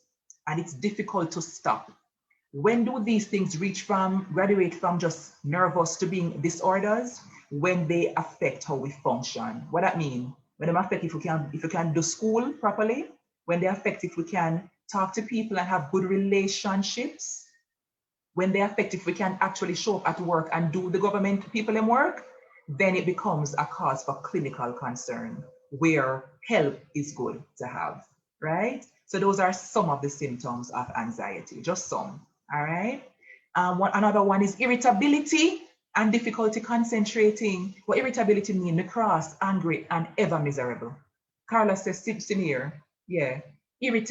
And it's difficult to stop. When do these things graduate from just nervous to being disorders? When they affect how we function. What that mean? When they affect if we can do school properly, when they affect if we can talk to people and have good relationships, when they affect if we can actually show up at work and do the government people in work, then it becomes a cause for clinical concern where help is good to have, right? So those are some of the symptoms of anxiety, just some, all right? Another one is irritability and difficulty concentrating. What irritability means? The cross, angry, and ever miserable. Carla says, senior, yeah.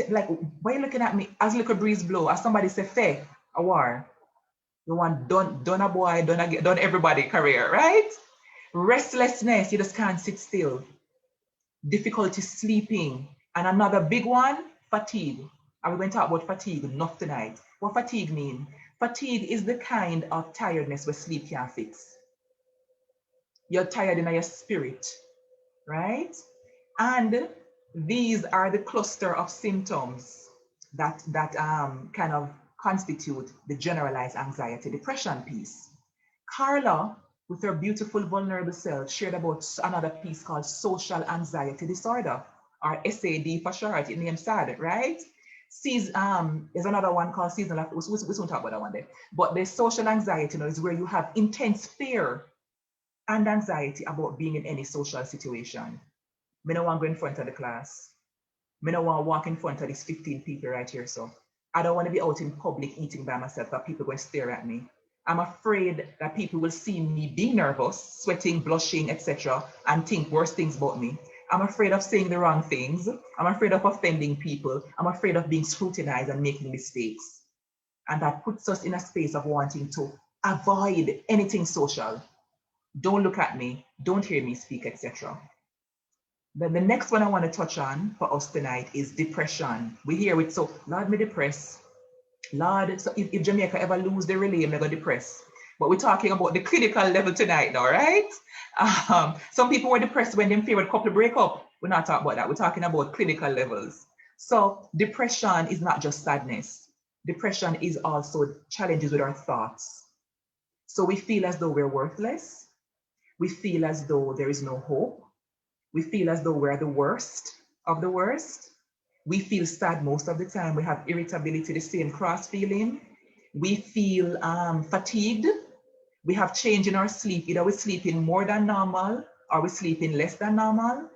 Like, why are you looking at me? As little breeze blow, as somebody say, fair, a war. You want done a boy, done everybody career, right? Restlessness, you just can't sit still. Difficulty sleeping. And another big one, fatigue. And we're going to talk about fatigue enough tonight. What fatigue mean? Fatigue is the kind of tiredness where sleep can't fix. You're tired in your spirit, right? And these are the cluster of symptoms that kind of constitute the generalized anxiety depression piece. Carla, with her beautiful vulnerable self, shared about another piece called social anxiety disorder, or SAD for short. It named SAD, right? There's another one called seasonal. We won't talk about that one day. But the social anxiety, is where you have intense fear and anxiety about being in any social situation. I don't want to go in front of the class. I don't want to walk in front of these 15 people right here. So I don't want to be out in public eating by myself that people going to stare at me. I'm afraid that people will see me being nervous, sweating, blushing, etc., and think worse things about me. I'm afraid of saying the wrong things. I'm afraid of offending people. I'm afraid of being scrutinized and making mistakes. And that puts us in a space of wanting to avoid anything social. Don't look at me, don't hear me speak, etc. Then the next one I want to touch on for us tonight is depression. We hear it, so Lord, me depressed. Lord, so if Jamaica ever lose the relay, I'm going to depress. But we're talking about the clinical level tonight now, right? Some people were depressed when them favorite couple break up. We're not talking about that. We're talking about clinical levels. So depression is not just sadness. Depression is also challenges with our thoughts. So we feel as though we're worthless. We feel as though there is no hope. We feel as though we're the worst of the worst. We feel sad most of the time. We have irritability, the same cross feeling. We feel fatigued. We have change in our sleep. Either we're sleeping more than normal or we're sleeping less than normal.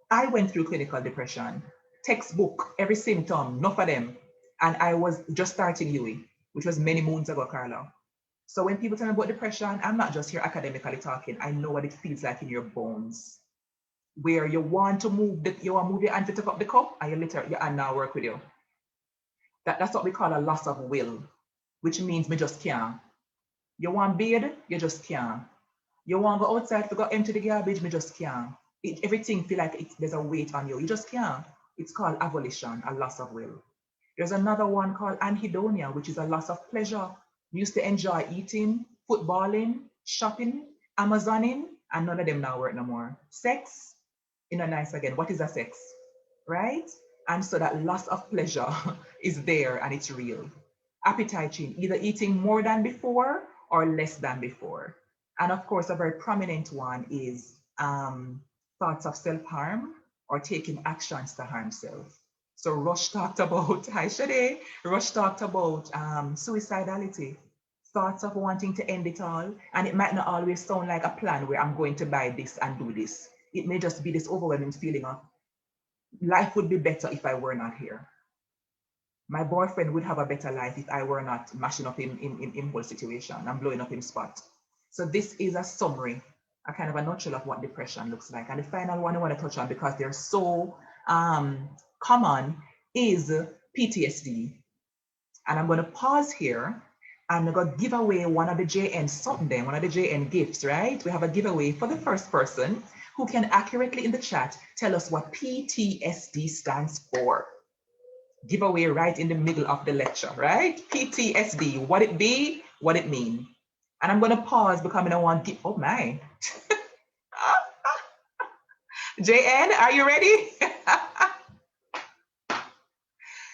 I went through clinical depression. Textbook, every symptom, enough of them. And I was just starting UE, which was many moons ago, Carla. So when people tell me about depression, I'm not just here academically talking. I know what it feels like in your bones, where you want to move your hand to take up the cup, and your hand now work with you. That's what we call a loss of will, which means me just can't. You want bathe, you just can't. You want to go outside to go empty the garbage, me just can't. Everything feel like there's a weight on you. You just can't. It's called avolition, a loss of will. There's another one called anhedonia, which is a loss of pleasure. We used to enjoy eating, footballing, shopping, Amazoning, and none of them now work no more. Sex, nice again. What is a sex, right? And so that loss of pleasure is there and it's real. Appetite change, either eating more than before or less than before. And of course, a very prominent one is thoughts of self-harm or taking actions to harm self. So Rush talked about, hi Shade, Rush talked about suicidality, thoughts of wanting to end it all. And it might not always sound like a plan where I'm going to buy this and do this. It may just be this overwhelming feeling of life would be better if I were not here. My boyfriend would have a better life if I were not mashing up in whole situation and blowing up in spot. So this is a summary, a kind of a nutshell of what depression looks like. And the final one I want to touch on, because they're so common, is PTSD. And I'm going to pause here and I'm going to give away one of the JN gifts, right? We have a giveaway for the first person who can accurately in the chat tell us what PTSD stands for. Giveaway right in the middle of the lecture, right? PTSD, what it be, what it mean. And I'm going to pause because I don't want to, oh my. JN, are you ready?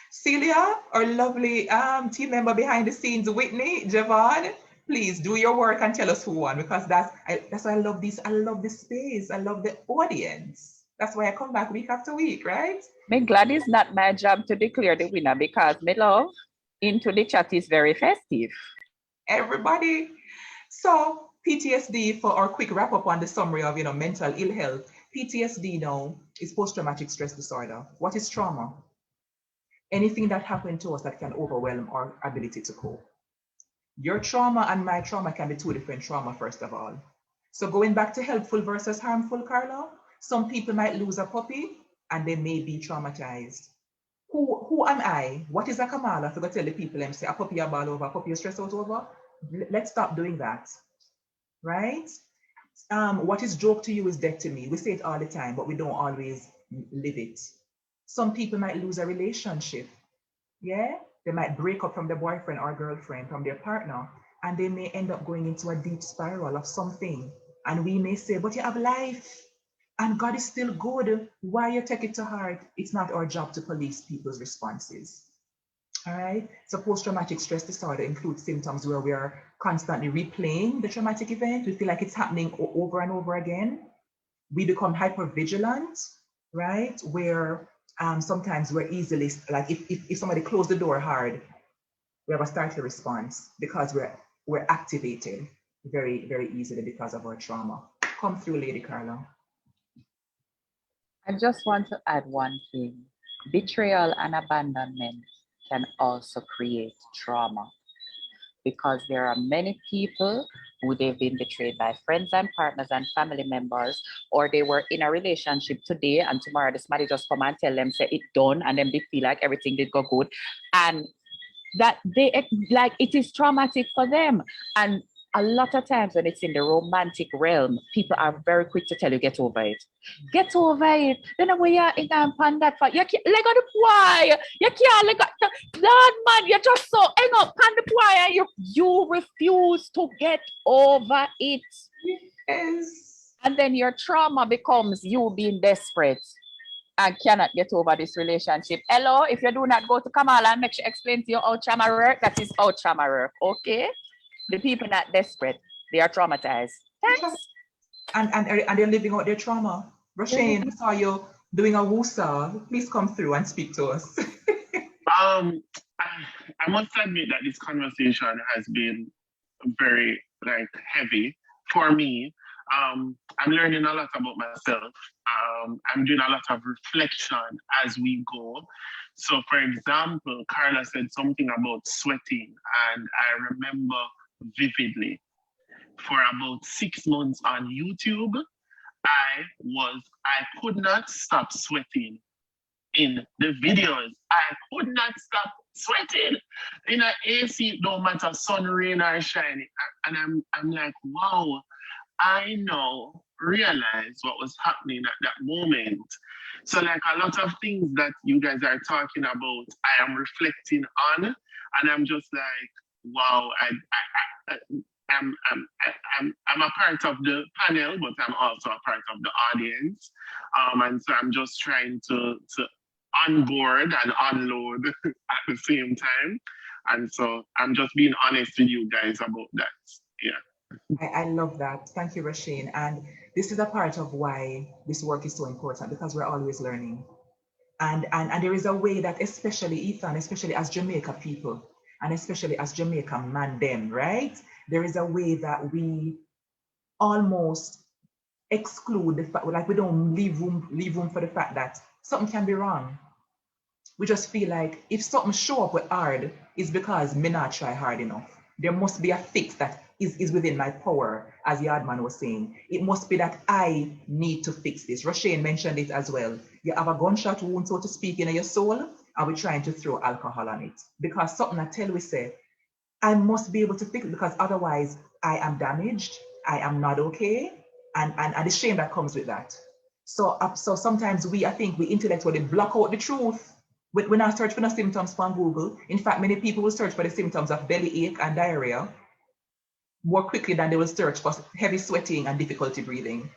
Celia, our lovely team member behind the scenes, Whitney, Javon, please do your work and tell us who won, because that's why I love this. I love the space. I love the audience. That's why I come back week after week, right? I'm glad it's not my job to declare the winner, because my love into the chat is very festive. Everybody. So PTSD, for our quick wrap up on the summary of mental ill health. PTSD now is post-traumatic stress disorder. What is trauma? Anything that happened to us that can overwhelm our ability to cope. Your trauma and my trauma can be two different trauma, first of all. So going back to helpful versus harmful, Carla, some people might lose a puppy and they may be traumatized. Who am I? What is a Kamala? To go tell the people and say a puppy a ball over, a puppy a stress out over. Let's stop doing that, right? What is joke to you is death to me. We say it all the time, but we don't always live it. Some people might lose a relationship. Yeah, they might break up from their boyfriend or girlfriend, from their partner, and they may end up going into a deep spiral of something. And we may say, but you have life and God is still good. Why you take it to heart? It's not our job to police people's responses. All right. So post-traumatic stress disorder includes symptoms where we are constantly replaying the traumatic event. We feel like it's happening over and over again. We become hypervigilant, right? Where sometimes we're easily, like if somebody closed the door hard, we have a startle response because we're activated very, very easily because of our trauma. Come through, Lady Carla. I just want to add one thing. Betrayal and abandonment can also create trauma, because there are many people who they've been betrayed by friends and partners and family members, or they were in a relationship today and tomorrow somebody just come and tell them, say it done, and then they feel like everything did go good. And that they, like, it is traumatic for them. And a lot of times when it's in the romantic realm, people are very quick to tell you, get over it. Get over it. Then we are in that for you can't let go the boy. You can't let go. Lord man, you're just so hang up on the boy and you refuse to get over it. Yes. And then your trauma becomes you being desperate and cannot get over this relationship. Hello, if you do not go to Kamala and make sure explain to you how trauma work, that is how trauma work, okay? The people not desperate, they are traumatized. Thanks. And they're living out their trauma. Rushane, I saw you doing a woosah. Please come through and speak to us. I must admit that this conversation has been very heavy for me. I'm learning a lot about myself. I'm doing a lot of reflection as we go. So, for example, Carla said something about sweating, and I remember vividly. For about 6 months on YouTube, I could not stop sweating in the videos. I could not stop sweating in an AC, no matter sun, rain, or shine. And I'm like, wow, I now realize what was happening at that moment. So like a lot of things that you guys are talking about, I am reflecting on, and I'm just like, wow, I'm a part of the panel, but I'm also a part of the audience. And so I'm just trying to onboard and unload at the same time. And so I'm just being honest with you guys about that. Yeah. I love that. Thank you, Rushane. And this is a part of why this work is so important, because we're always learning. And there is a way that, especially Ethan, especially as Jamaica people, and especially as Jamaica man them, right? There is a way that we almost exclude the fact, like we don't leave room for the fact that something can be wrong. We just feel like if something show up with hard, it's because me not try hard enough. There must be a fix that is within my power, as Yardman was saying. It must be that I need to fix this. Rushane mentioned it as well. You have a gunshot wound, so to speak, in your soul, and we're trying to throw alcohol on it. Because something I tell we say, I must be able to fix it, because otherwise I am damaged, I am not okay, and the shame that comes with that. So sometimes I think we intellectually block out the truth. When I search for the symptoms on Google, in fact, many people will search for the symptoms of belly ache and diarrhea. more quickly than they will search for heavy sweating and difficulty breathing.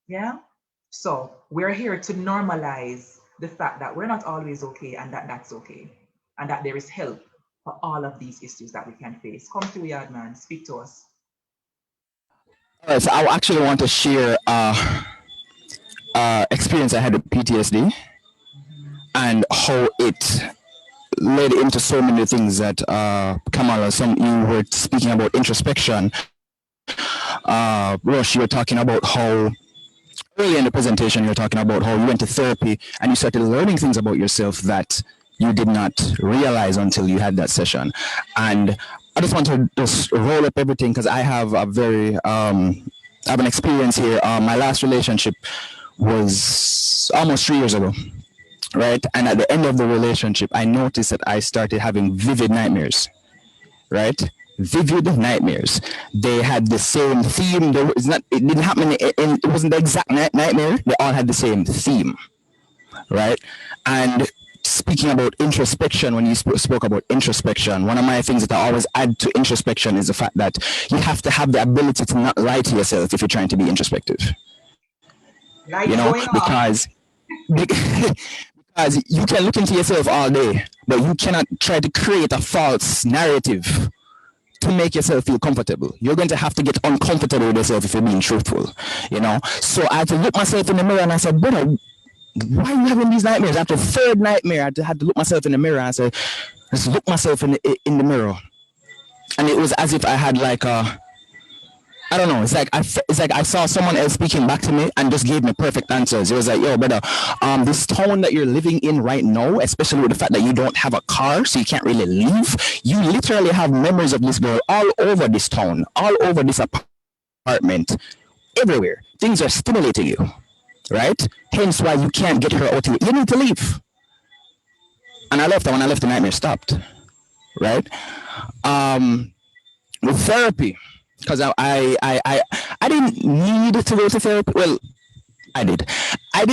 Yeah. So we're here to normalize the fact that we're not always okay and that that's okay. And that there is help for all of these issues that we can face. Come through, Yardman. Speak to us. All right, so I actually want to share experience I had with PTSD and how it led into so many things that Kamala, you were speaking about introspection. Rush, you were talking about how early in the presentation, you're talking about how you went to therapy and you started learning things about yourself that you did not realize until you had that session. And I just want to just roll up everything because I have a very, I have an experience here. My last relationship was almost 3 years ago, right? And at the end of the relationship, I noticed that I started having vivid nightmares, right? Vivid nightmares. They had the same theme. It didn't happen it wasn't the exact nightmare. They all had the same theme, right? And speaking about introspection, when you spoke about introspection, one of my things that I always add to introspection is the fact that you have to have the ability to not lie to yourself if you're trying to be introspective. Lights going because you can look into yourself all day, but you cannot try to create a false narrative to make yourself feel comfortable. You're going to have to get uncomfortable with yourself if you're being truthful, So I had to look myself in the mirror and I said, brother, why are you having these nightmares? After the third nightmare, I had to look myself in the mirror and I said, let's look myself in the mirror. And it was as if I had like I don't know. It's like I saw someone else speaking back to me and just gave me perfect answers. It was like, yo, brother, this town that you're living in right now, especially with the fact that you don't have a car, so you can't really leave. You literally have memories of this girl all over this town, all over this apartment, everywhere. Things are stimulating you, right? Hence why you can't get her out of it. You need to leave. And I left, and when I left, the nightmare stopped, right? With therapy. Because I didn't need to go to therapy. Well, I did. I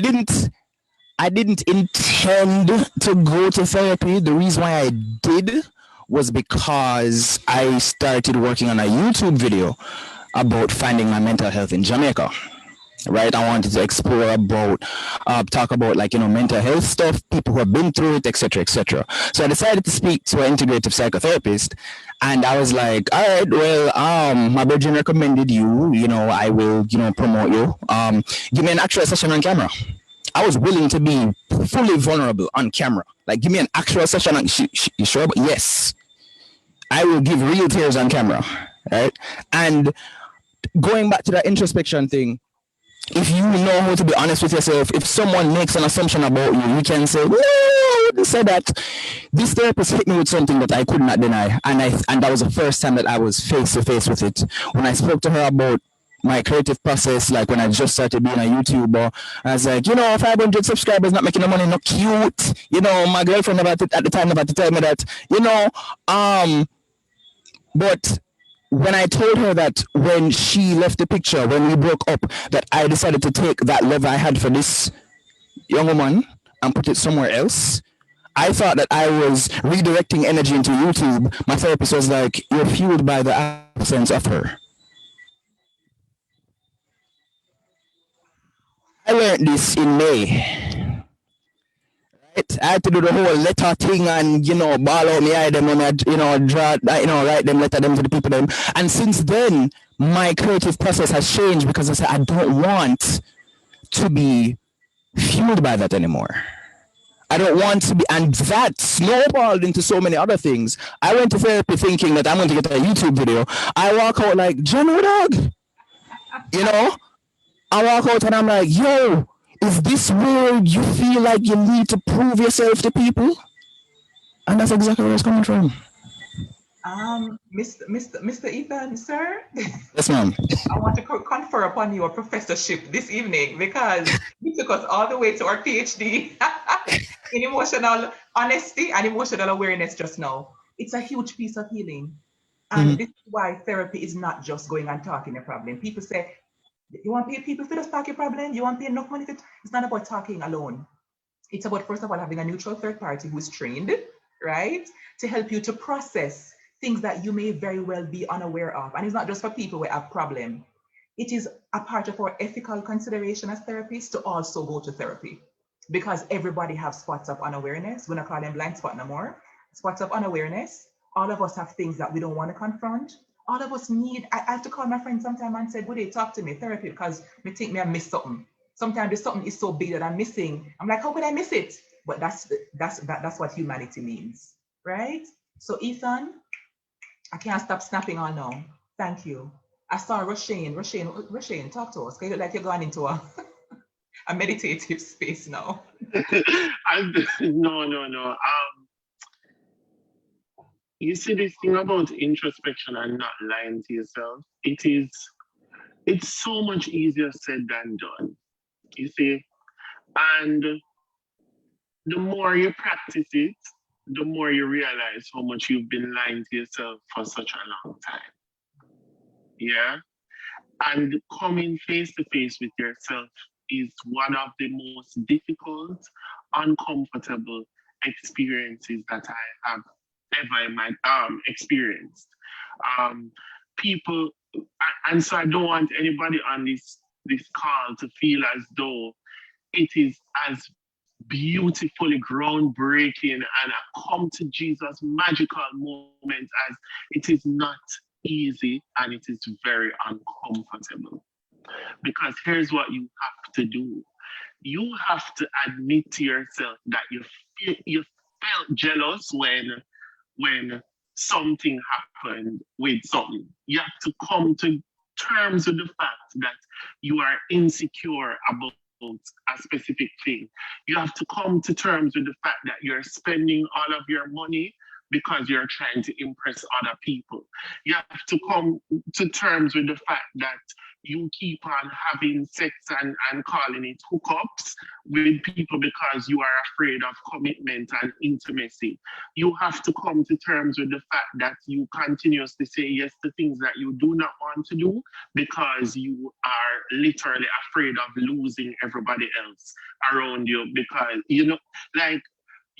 didn't intend to go to therapy. The reason why I did was because I started working on a YouTube video about finding my mental health in Jamaica. Right, I wanted to explore about, talk about mental health stuff, people who have been through it, etc., etc. So I decided to speak to an integrative psychotherapist, and I was like, all right, well, my virgin recommended you. I will, promote you. Give me an actual session on camera. I was willing to be fully vulnerable on camera. Like, give me an actual session. You sure? But yes, I will give real tears on camera. Right, and going back to that introspection thing. If you know how to be honest with yourself, if someone makes an assumption about you, you can say, no, I wouldn't say that. This therapist hit me with something that I could not deny. And that was the first time that I was face to face with it. When I spoke to her about my creative process, like when I just started being a YouTuber, I was like, 500 subscribers, not making no money, not cute. My girlfriend at the time about to tell me that, but when I told her that when she left the picture, when we broke up, that I decided to take that love I had for this young woman and put it somewhere else, I thought that I was redirecting energy into YouTube. My therapist was like, you're fueled by the absence of her. I learned this in May. I had to do the whole letter thing and, ball out me eye them and, draw, write them, letter them to the people them. And since then, my creative process has changed because I said, I don't want to be fueled by that anymore. I don't want to be, and that snowballed into so many other things. I went to therapy thinking that I'm going to get a YouTube video. I walk out like, General Dog, I walk out and I'm like, yo, is this where you feel like you need to prove yourself to people? And that's exactly where it's coming from. Mr. Ethan, sir. Yes, ma'am. I want to confer upon you a professorship this evening because you took us all the way to our PhD in emotional honesty and emotional awareness just now. It's a huge piece of healing. And this is why therapy is not just going and talking a problem. People say, you want to pay people to just talk your problem? You want to pay enough money? It's not about talking alone. It's about, first of all, having a neutral third party who is trained, right, to help you to process things that you may very well be unaware of. And it's not just for people who have problem. It is a part of our ethical consideration as therapists to also go to therapy, because everybody have spots of unawareness. We're not call them blind spot no more. Spots of unawareness. All of us have things that we don't want to confront. All of us need, I have to call my friend sometime and say, would they talk to me, therapy, because me think me I miss something. Sometimes there's something is so big that I'm missing. I'm like, how could I miss it? But that's what humanity means, right? So Ethan, I can't stop snapping on now. Thank you. I saw Rushane, talk to us. You look like you're going into a meditative space now. No. You see, this thing about introspection and not lying to yourself, it's so much easier said than done. You see, and the more you practice it, the more you realize how much you've been lying to yourself for such a long time. Yeah. And coming face to face with yourself is one of the most difficult, uncomfortable experiences that I have ever in my experienced. People, and so I don't want anybody on this call to feel as though it is as beautifully groundbreaking and a come to Jesus magical moment as it is not easy, and it is very uncomfortable. Because here's what you have to do. You have to admit to yourself that you felt jealous when something happened with something. You have to come to terms with the fact that you are insecure about a specific thing. You have to come to terms with the fact that you're spending all of your money because you're trying to impress other people. You have to come to terms with the fact that you keep on having sex and calling it hookups with people because you are afraid of commitment and intimacy. You have to come to terms with the fact that you continuously say yes to things that you do not want to do because you are literally afraid of losing everybody else around you, because,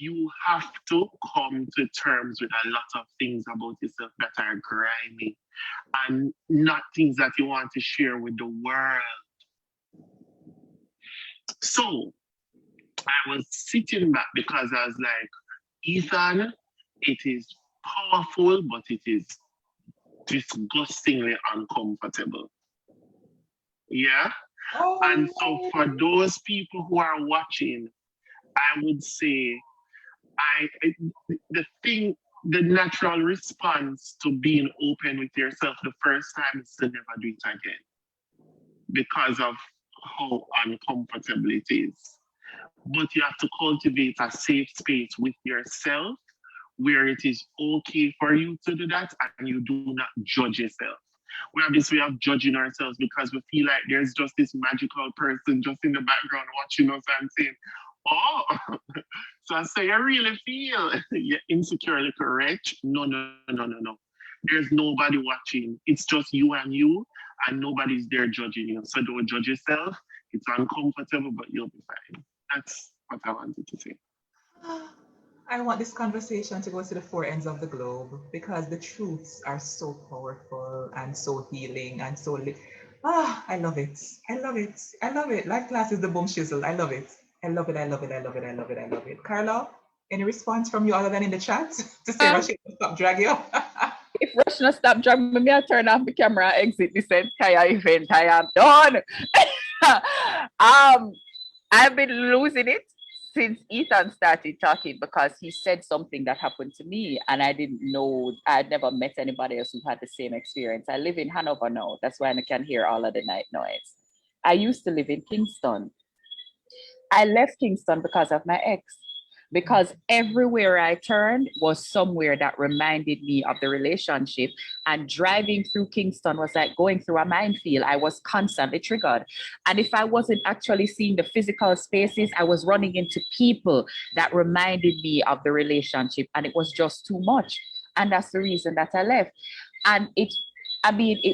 you have to come to terms with a lot of things about yourself that are grimy and not things that you want to share with the world. So I was sitting back because I was like, Ethan, it is powerful, but it is disgustingly uncomfortable. Yeah? Oh, and so for those people who are watching, I would say, the natural response to being open with yourself the first time is to never do it again because of how uncomfortable it is. But you have to cultivate a safe space with yourself where it is okay for you to do that and you do not judge yourself. We have this way of judging ourselves because we feel like there's just this magical person just in the background watching us and saying, oh, so I say, I really feel you're insecurely correct. No. There's nobody watching. It's just you, and nobody's there judging you. So don't judge yourself. It's uncomfortable, but you'll be fine. That's what I wanted to say. I want this conversation to go to the four ends of the globe because the truths are so powerful and so healing and so I love it. Life class is the boom shizzle. I love it. Carla, any response from you other than in the chat to say Rushane stop drag you? If Rushane stop drag me, I turn off the camera, exit this entire event. I am done. I've been losing it since Ethan started talking because he said something that happened to me and I didn't know. I'd never met anybody else who had the same experience. I live in Hanover now. That's why I can hear all of the night noise. I used to live in Kingston. I left Kingston because of my ex, because everywhere I turned was somewhere that reminded me of the relationship, and driving through Kingston was like going through a minefield. I was constantly triggered. And if I wasn't actually seeing the physical spaces, I was running into people that reminded me of the relationship, and it was just too much. And that's the reason that I left. And it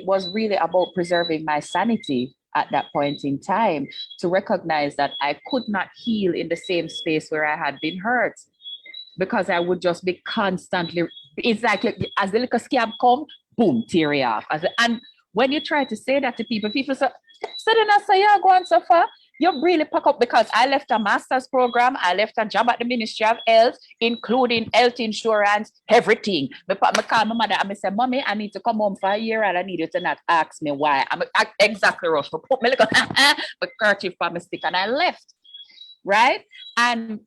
was really about preserving my sanity at that point in time, to recognize that I could not heal in the same space where I had been hurt, because I would just be constantly It's like as the little scab come, boom, tear you off. And when you try to say that to people, people say, so then I say, yeah, go on so far. You really pack up, because I left a master's program. I left a job at the Ministry of Health, including health insurance, everything. I call my mother and I say, Mommy, I need to come home for a year and I need you to not ask me why. I'm exactly Rush. But put me like a kerchief for my stick and I left. Right? And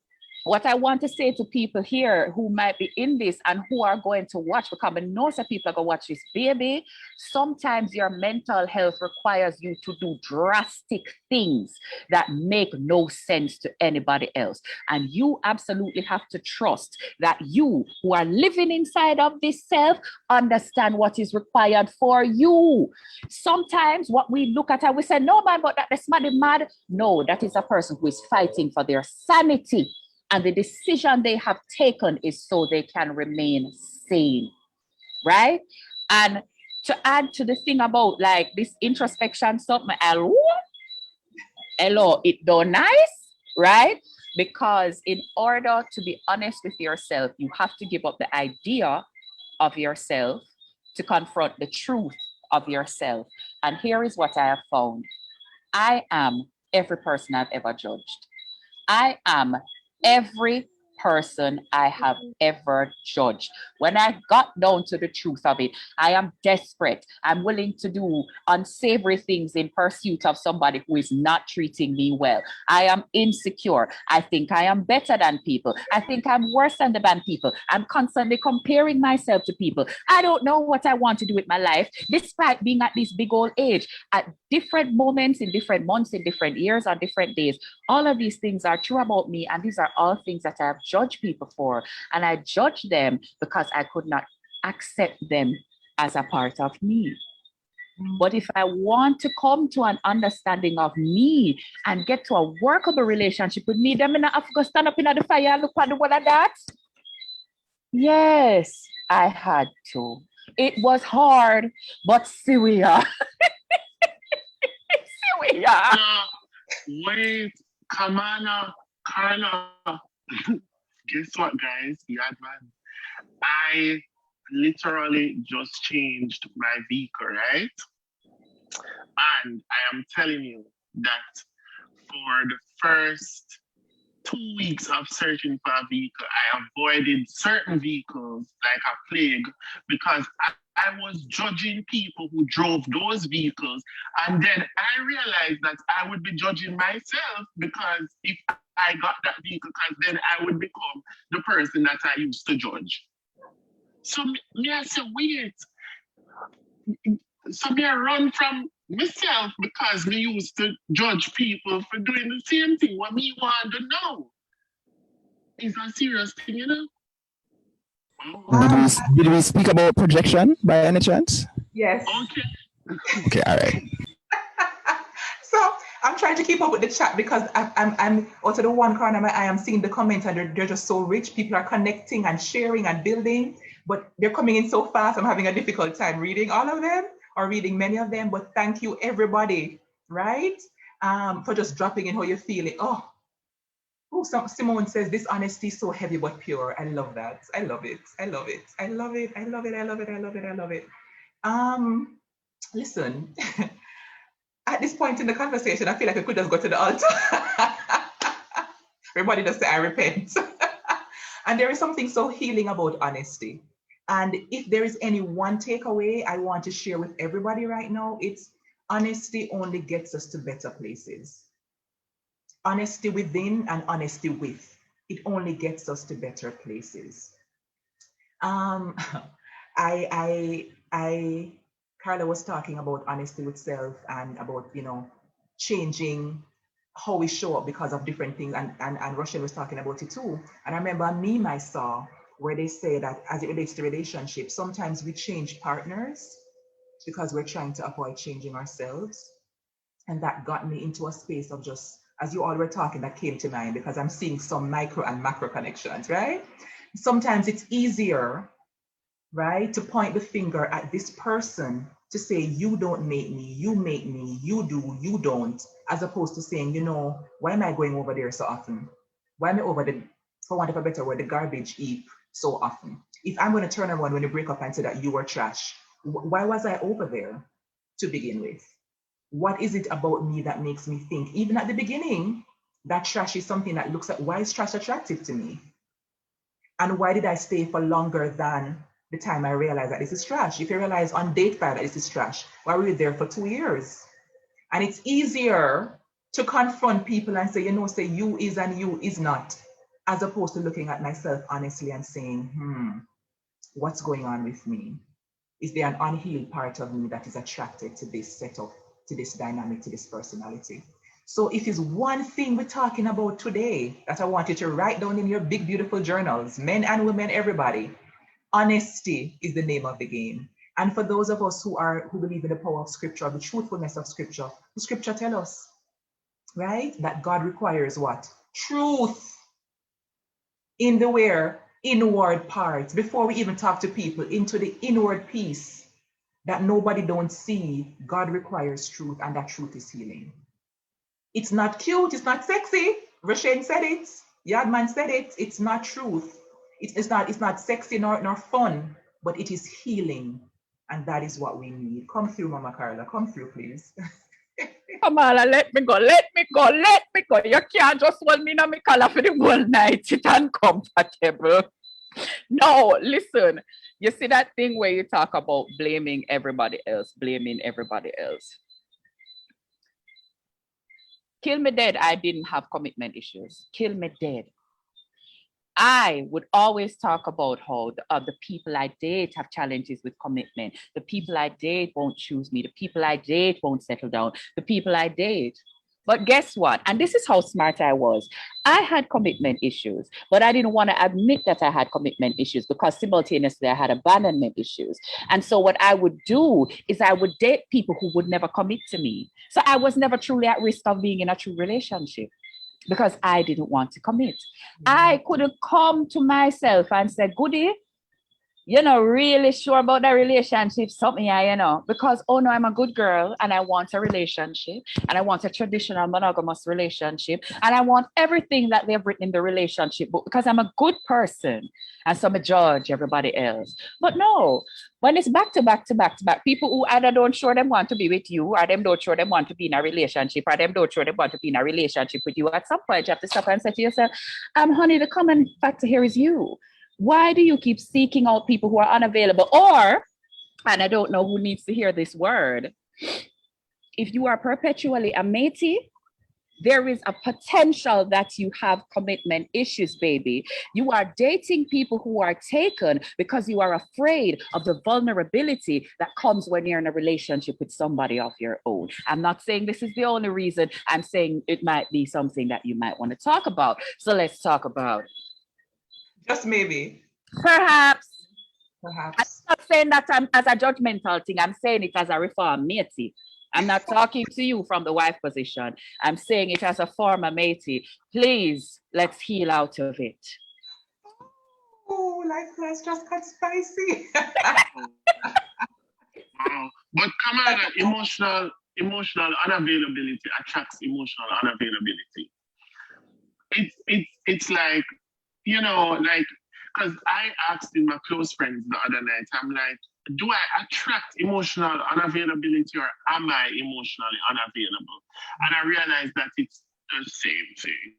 what I want to say to people here who might be in this and who are going to watch, because I know some people are going to watch this, baby, sometimes your mental health requires you to do drastic things that make no sense to anybody else. And you absolutely have to trust that you who are living inside of this self understand what is required for you. Sometimes what we look at and we say, no man, but that's mad. No, that is a person who is fighting for their sanity. And the decision they have taken is so they can remain sane, right? And to add to the thing about like this introspection, something, hello, it don't nice, right? Because in order to be honest with yourself, you have to give up the idea of yourself to confront the truth of yourself. And here is what I have found. I am every person I've ever judged. I am every person I have ever judged. When I got down to the truth of it, I am desperate. I'm willing to do unsavory things in pursuit of somebody who is not treating me well. I am insecure. I think I am better than people. I think I'm worse than people. I'm constantly comparing myself to people. I don't know what I want to do with my life, despite being at this big old age. At different moments, in different months, in different years, on different days, all of these things are true about me. And these are all things that I have judged people for. And I judge them because I could not accept them as a part of me. But if I want to come to an understanding of me and get to a workable relationship with me, then I have to stand up in the fire and look at the one of that. Yes, I had to. It was hard, but see we are. See we are. Wait, Kamala, Carla. Guess what, guys? Yeah, man. I literally just changed my vehicle, right? And I am telling you that for the first 2 weeks of searching for a vehicle, I avoided certain vehicles like a plague because I was judging people who drove those vehicles. And then I realized that I would be judging myself because if I got that vehicle, because then I would become the person that I used to judge. So me I say, wait. So me I run from myself because me used to judge people for doing the same thing. What me want to know is a serious thing, you know? Did we speak about projection by any chance? Yes. Okay. Okay, all right. So I'm trying to keep up with the chat because I'm also the one corner I am seeing the comments and they're just so rich. People are connecting and sharing and building, but they're coming in so fast. I'm having a difficult time reading all of them or reading many of them. But thank you everybody, right? For just dropping in how you're feeling. Oh, Simone says this honesty is so heavy but pure. I love that. I love it. I love it. I love it. I love it. I love it. I love it. I love it. Listen. At this point in the conversation, I feel like I could just go to the altar. Everybody just say, I repent. And there is something so healing about honesty. And if there is any one takeaway I want to share with everybody right now, it's honesty only gets us to better places. Honesty within and honesty with. It only gets us to better places. Carla was talking about honesty with self and about, changing how we show up because of different things. And Rushane was talking about it too. And I remember a meme I saw where they say that as it relates to relationships, sometimes we change partners because we're trying to avoid changing ourselves. And that got me into a space of just, as you all were talking, that came to mind because I'm seeing some micro and macro connections, right? Sometimes it's easier, right, to point the finger at this person to say, you don't make me, you make me, you do, you don't, as opposed to saying, why am I going over there so often? Why am I over the, for want of a better word, the garbage heap so often. If I'm going to turn around when you break up and say that you were trash, why was I over there to begin with? What is it about me that makes me think, even at the beginning, that trash is something that looks at why is trash attractive to me? And why did I stay for longer than the time I realized that this is trash? If you realize on date 5 that this is trash, why were you there for 2 years? And it's easier to confront people and say, say you is and you is not, as opposed to looking at myself honestly and saying, what's going on with me? Is there an unhealed part of me that is attracted to this setup, to this dynamic, to this personality? So if it's one thing we're talking about today that I want you to write down in your big, beautiful journals, men and women, everybody, honesty is the name of the game. And for those of us who believe in the power of scripture, the truthfulness of scripture, the scripture tells us, right, that God requires what? Truth in the inward parts. Before we even talk to people, into the inward peace that nobody don't see, God requires truth, and that truth is healing. It's not cute, it's not sexy. Rushane said it, Yardman said it, it's not truth. It's not sexy nor fun, but it is healing. And that is what we need. Come through, Mama Carla. Come through, please. Kamala, let me go. You can't just hold me in my collar for the whole night. It's uncomfortable. No, listen. You see that thing where you talk about blaming everybody else. Kill me dead, I didn't have commitment issues. Kill me dead. I would always talk about how the other people I date have challenges with commitment. The people I date won't choose me. The people I date won't settle down. The people I date. But guess what? And this is how smart I was. I had commitment issues, but I didn't want to admit that I had commitment issues because simultaneously I had abandonment issues. And so what I would do is I would date people who would never commit to me. So I was never truly at risk of being in a true relationship, because I didn't want to commit. I couldn't come to myself and say, Goody, you're not really sure about the relationship, something, because, oh no, I'm a good girl and I want a relationship and I want a traditional monogamous relationship and I want everything that they've written in the relationship book because I'm a good person. And so I judge everybody else. But no, when it's back to back, people who either don't sure them want to be with you or them don't sure them want to be in a relationship or them don't sure them want to be in a relationship with you, at some point you have to stop and say to yourself, honey, the common factor here is you. Why do you keep seeking out people who are unavailable? Or, and I don't know who needs to hear this word, if you are perpetually a matey, there is a potential that you have commitment issues, baby. You are dating people who are taken because you are afraid of the vulnerability that comes when you're in a relationship with somebody of your own. I'm not saying this is the only reason. I'm saying it might be something that you might want to talk about. So let's talk about it. Just maybe. Perhaps. I'm not saying that as a judgmental thing. I'm saying it as a reform matey. I'm not talking to you from the wife position. I'm saying it as a former matey. Please, let's heal out of it. Oh, life class just got spicy. Wow. But Kamala, emotional unavailability attracts emotional unavailability. It's like, because I asked in my close friends the other night, I'm like, do I attract emotional unavailability or am I emotionally unavailable? And I realized that it's the same thing.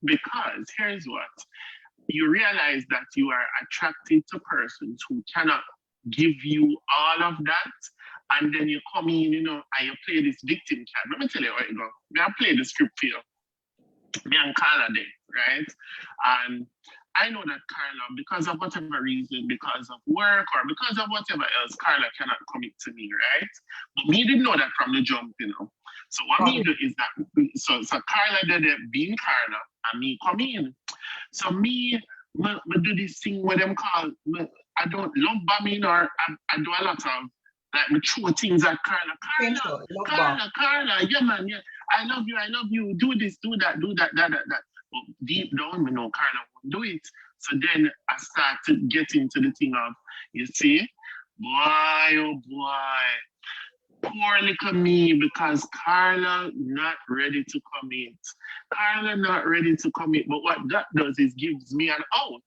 Because here's what, you realize that you are attracted to persons who cannot give you all of that. And then you come in, and you play this victim card. Let me tell you how it goes. I play the script for you. Me and Carla there, right? And I know that Carla, because of whatever reason, because of work or because of whatever else, Carla cannot commit to me, right? But me didn't know that from the jump, So what me do is that, so Carla did it being Carla and me come in. So me do this thing where them call, I don't love bombing or I do a lot of, like me throw things at Carla, yeah man, yeah. I love you, do this, do that. But deep down, me know Carla won't do it. So then I start to get into the thing of, you see, boy, oh boy, poor little me, because Carla not ready to commit. But what that does is gives me an out.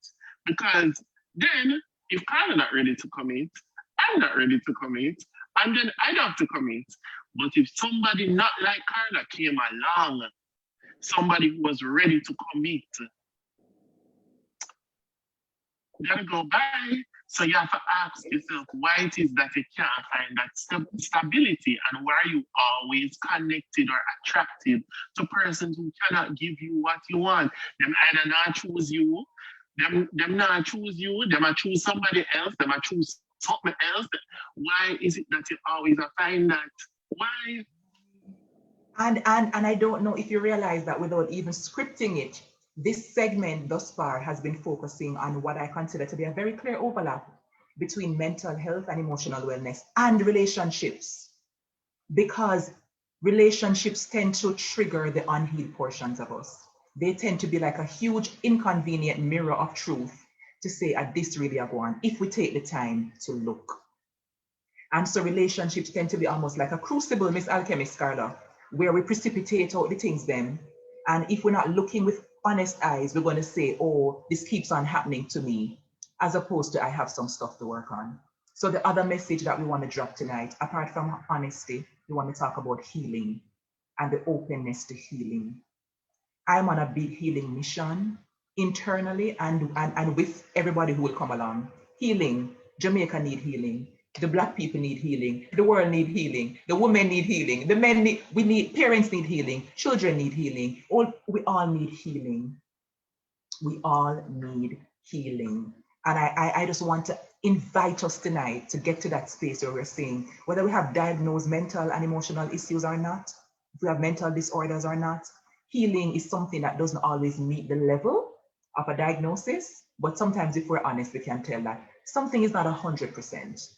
Because then, if Carla not ready to commit, I'm not ready to commit, and then I don't have to commit. But if somebody not like Carla came along, somebody who was ready to commit, gotta go by. So you have to ask yourself why it is that you can't find that stability, and why are you always connected or attracted to persons who cannot give you what you want. Them either not choose you, them not choose you, them might choose somebody else, them might choose something else. Why is it that you always find that? Why? And I don't know if you realize that without even scripting it, this segment thus far has been focusing on what I consider to be a very clear overlap between mental health and emotional wellness and relationships, because relationships tend to trigger the unhealed portions of us. They tend to be like a huge inconvenient mirror of truth to say, this really a go on, if we take the time to look. And so relationships tend to be almost like a crucible, Miss Alchemist, Carla, where we precipitate out the things then. And if we're not looking with honest eyes, we're going to say, oh, this keeps on happening to me, as opposed to I have some stuff to work on. So the other message that we want to drop tonight, apart from honesty, we want to talk about healing and the openness to healing. I'm on a big healing mission internally and with everybody who will come along. Healing. Jamaica need healing. The Black people need healing. The world need healing. The women need healing. The men need, parents need healing. Children need healing. We all need healing. We all need healing. And I just want to invite us tonight to get to that space where we're saying, whether we have diagnosed mental and emotional issues or not, if we have mental disorders or not, healing is something that doesn't always meet the level of a diagnosis. But sometimes if we're honest, we can tell that something is not 100%.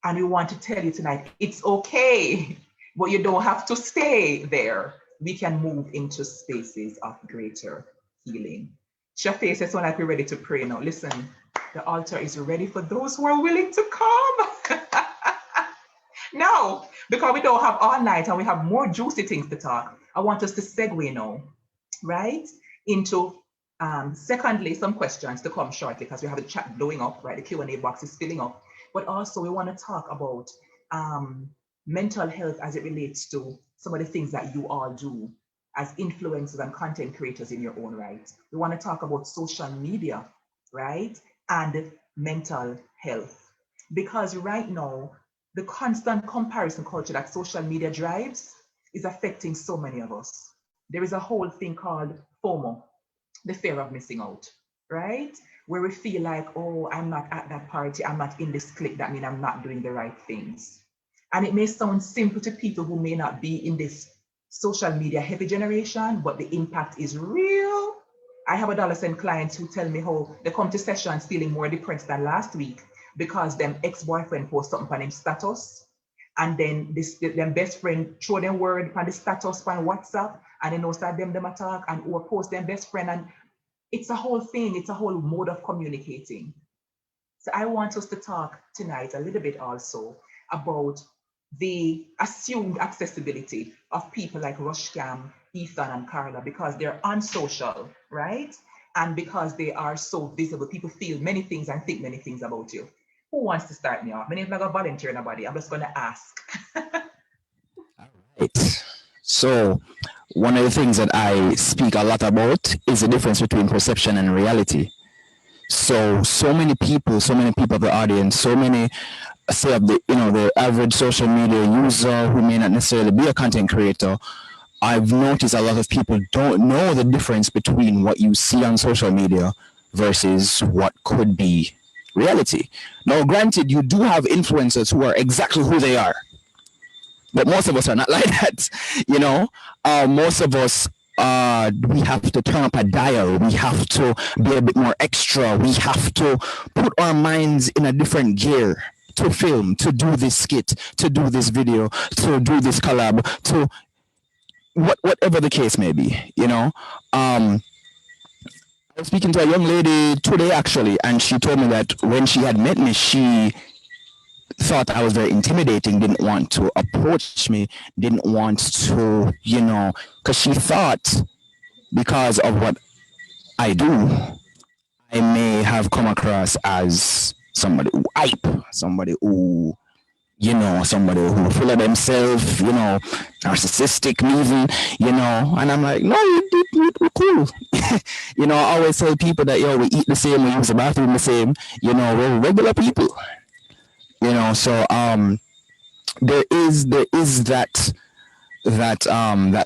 And we want to tell you tonight, it's okay, but you don't have to stay there. We can move into spaces of greater healing. Shafe says, like we're ready to pray now. Listen, the altar is ready for those who are willing to come. Now, because we don't have all night and we have more juicy things to talk, I want us to segue now, right, into secondly, some questions to come shortly because we have the chat blowing up, right? The Q&A box is filling up. But also we want to talk about mental health as it relates to some of the things that you all do as influencers and content creators in your own right. We want to talk about social media, right? And mental health. Because right now, the constant comparison culture that social media drives is affecting so many of us. There is a whole thing called FOMO, the fear of missing out, right? Where we feel like, oh, I'm not at that party, I'm not in this clique, that means I'm not doing the right things. And it may sound simple to people who may not be in this social media heavy generation, but the impact is real. I have adolescent clients who tell me how they come to sessions feeling more depressed than last week because them ex-boyfriend post something on him status, and then them best friend throw them word on the status on WhatsApp, and they know that them attack and or post them best friend, and it's a whole thing, it's a whole mode of communicating. So I want us to talk tonight a little bit also about the assumed accessibility of people like RushCam, Ethan, and Carla, because they're unsocial, right? And because they are so visible, people feel many things and think many things about you. Who wants to start me off? I'm not going to volunteer nobody. I'm just going to ask. All right. So one of the things that I speak a lot about is the difference between perception and reality. So many people of the audience, so many say of the average social media user who may not necessarily be a content creator. I've noticed a lot of people don't know the difference between what you see on social media versus what could be reality. Now, granted, you do have influencers who are exactly who they are, but most of us are not like that. Most of us, we have to turn up a dial. We have to be a bit more extra. We have to put our minds in a different gear to film, to do this skit, to do this video, to do this collab, to whatever the case may be, I was speaking to a young lady today, actually, and she told me that when she had met me, she thought I was very intimidating, didn't want to approach me, didn't want to, because she thought because of what I do, I may have come across as somebody who hype, somebody who, somebody who full of themselves, narcissistic even, and I'm like, no, we're cool. I always tell people that, we eat the same, we use the bathroom the same, we're regular people, so there is that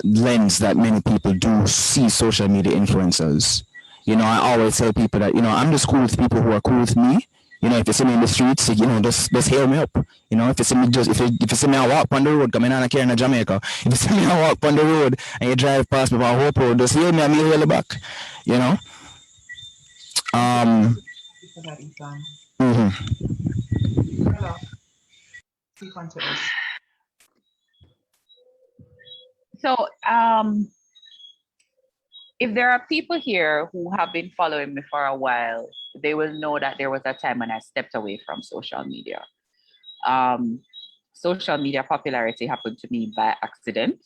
lens that many people do see social media influencers. I always tell people that, I'm just cool with people who are cool with me. If you see me in the streets, just hail me up. If you see me if you see me I walk on the road coming on here in Jamaica, if you see me I walk on the road and you drive past me on Hope Road, just hail me and me hail you back. You know? Thank you for that, Ethan. Hello. Speak on to us. So, if there are people here who have been following me for a while, they will know that there was a time when I stepped away from social media. Social media popularity happened to me by accident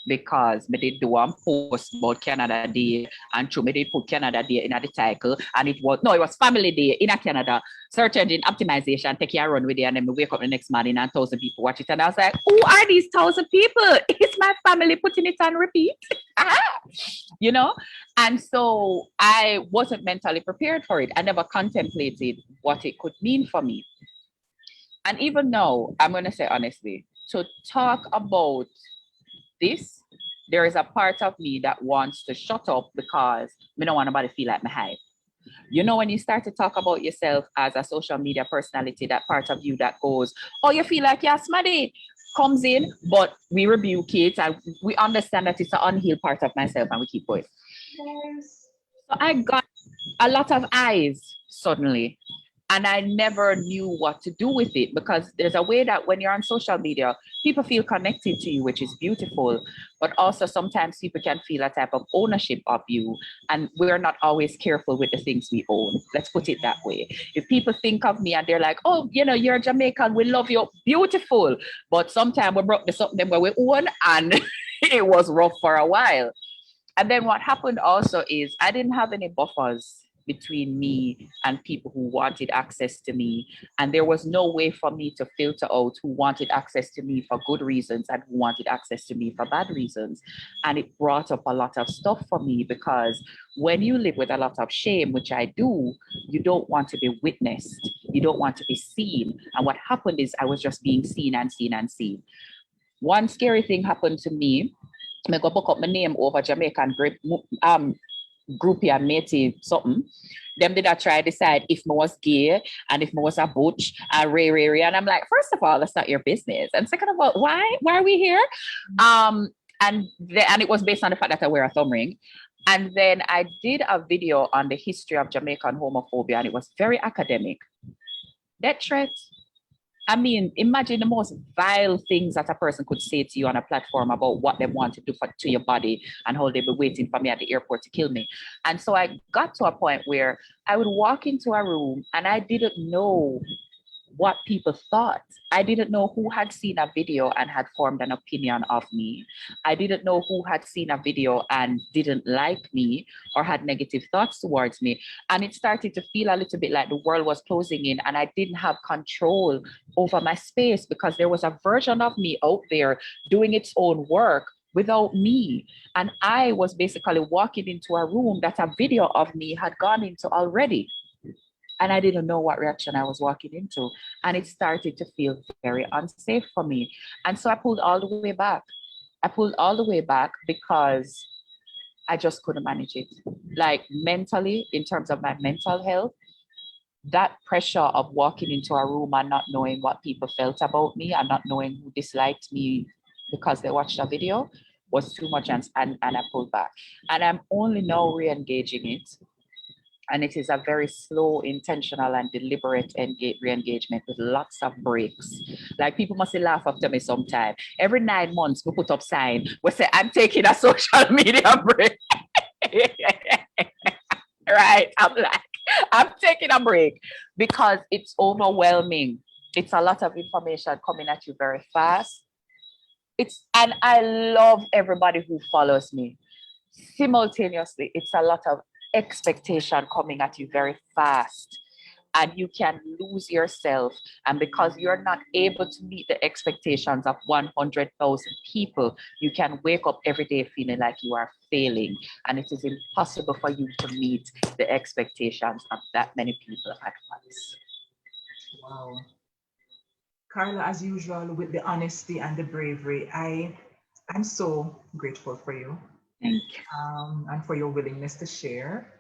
because me did do one post about Canada Day, and me did put Canada Day in the title, and it was Family Day in Canada. Search engine optimization, take a run with it, and then we wake up the next morning and 1,000 people watch it, and I was like, who are these 1,000 people? It's my family putting it on repeat, And so I wasn't mentally prepared for it. I never contemplated what it could mean for me. And even now, I'm going to say honestly, to talk about this, there is a part of me that wants to shut up because I don't want nobody to feel like me hype. When you start to talk about yourself as a social media personality, that part of you that goes, oh, you feel like you're smarty, comes in, but we rebuke it and we understand that it's an unhealed part of myself and we keep going. Yes. So I got a lot of eyes suddenly. And I never knew what to do with it because there's a way that when you're on social media, people feel connected to you, which is beautiful. But also sometimes people can feel a type of ownership of you. And we're not always careful with the things we own. Let's put it that way. If people think of me and they're like, oh, you're Jamaican, we love you, beautiful. But sometimes we broke the something where we own and it was rough for a while. And then what happened also is I didn't have any buffers between me and people who wanted access to me. And there was no way for me to filter out who wanted access to me for good reasons and who wanted access to me for bad reasons. And it brought up a lot of stuff for me because when you live with a lot of shame, which I do, you don't want to be witnessed. You don't want to be seen. And what happened is I was just being seen and seen and seen. One scary thing happened to me. I go book up my name over Jamaican groupie and matey something. Them did I try to decide if I was gay and if I was a butch and ray. And I'm like, first of all, that's not your business. And second of all, why are we here? And it was based on the fact that I wear a thumb ring. And then I did a video on the history of Jamaican homophobia, and it was very academic. Death threats. I mean, imagine the most vile things that a person could say to you on a platform about what they want to do to your body and how they'd be waiting for me at the airport to kill me. And so I got to a point where I would walk into a room and I didn't know what people thought. I didn't know who had seen a video and had formed an opinion of me. I didn't know who had seen a video and didn't like me or had negative thoughts towards me. And it started to feel a little bit like the world was closing in and I didn't have control over my space because there was a version of me out there doing its own work without me. And I was basically walking into a room that a video of me had gone into already. And I didn't know what reaction I was walking into. And it started to feel very unsafe for me. And so I pulled all the way back. I pulled all the way back because I just couldn't manage it. Like mentally, in terms of my mental health, that pressure of walking into a room and not knowing what people felt about me and not knowing who disliked me because they watched a video was too much. And I pulled back. And I'm only now re-engaging it. And it is a very slow, intentional, and deliberate re-engagement with lots of breaks. Like people must laugh after me sometime. Every 9 months, we put up sign. We say, I'm taking a social media break. Right? I'm like, I'm taking a break because it's overwhelming. It's a lot of information coming at you very fast. And I love everybody who follows me. Simultaneously, it's a lot of expectation coming at you very fast, and you can lose yourself. And because you're not able to meet the expectations of 100,000 people, you can wake up every day feeling like you are failing, and it is impossible for you to meet the expectations of that many people at once. Wow. Carla, as usual, with the honesty and the bravery, I'm so grateful for you, Thank you. and for your willingness to share.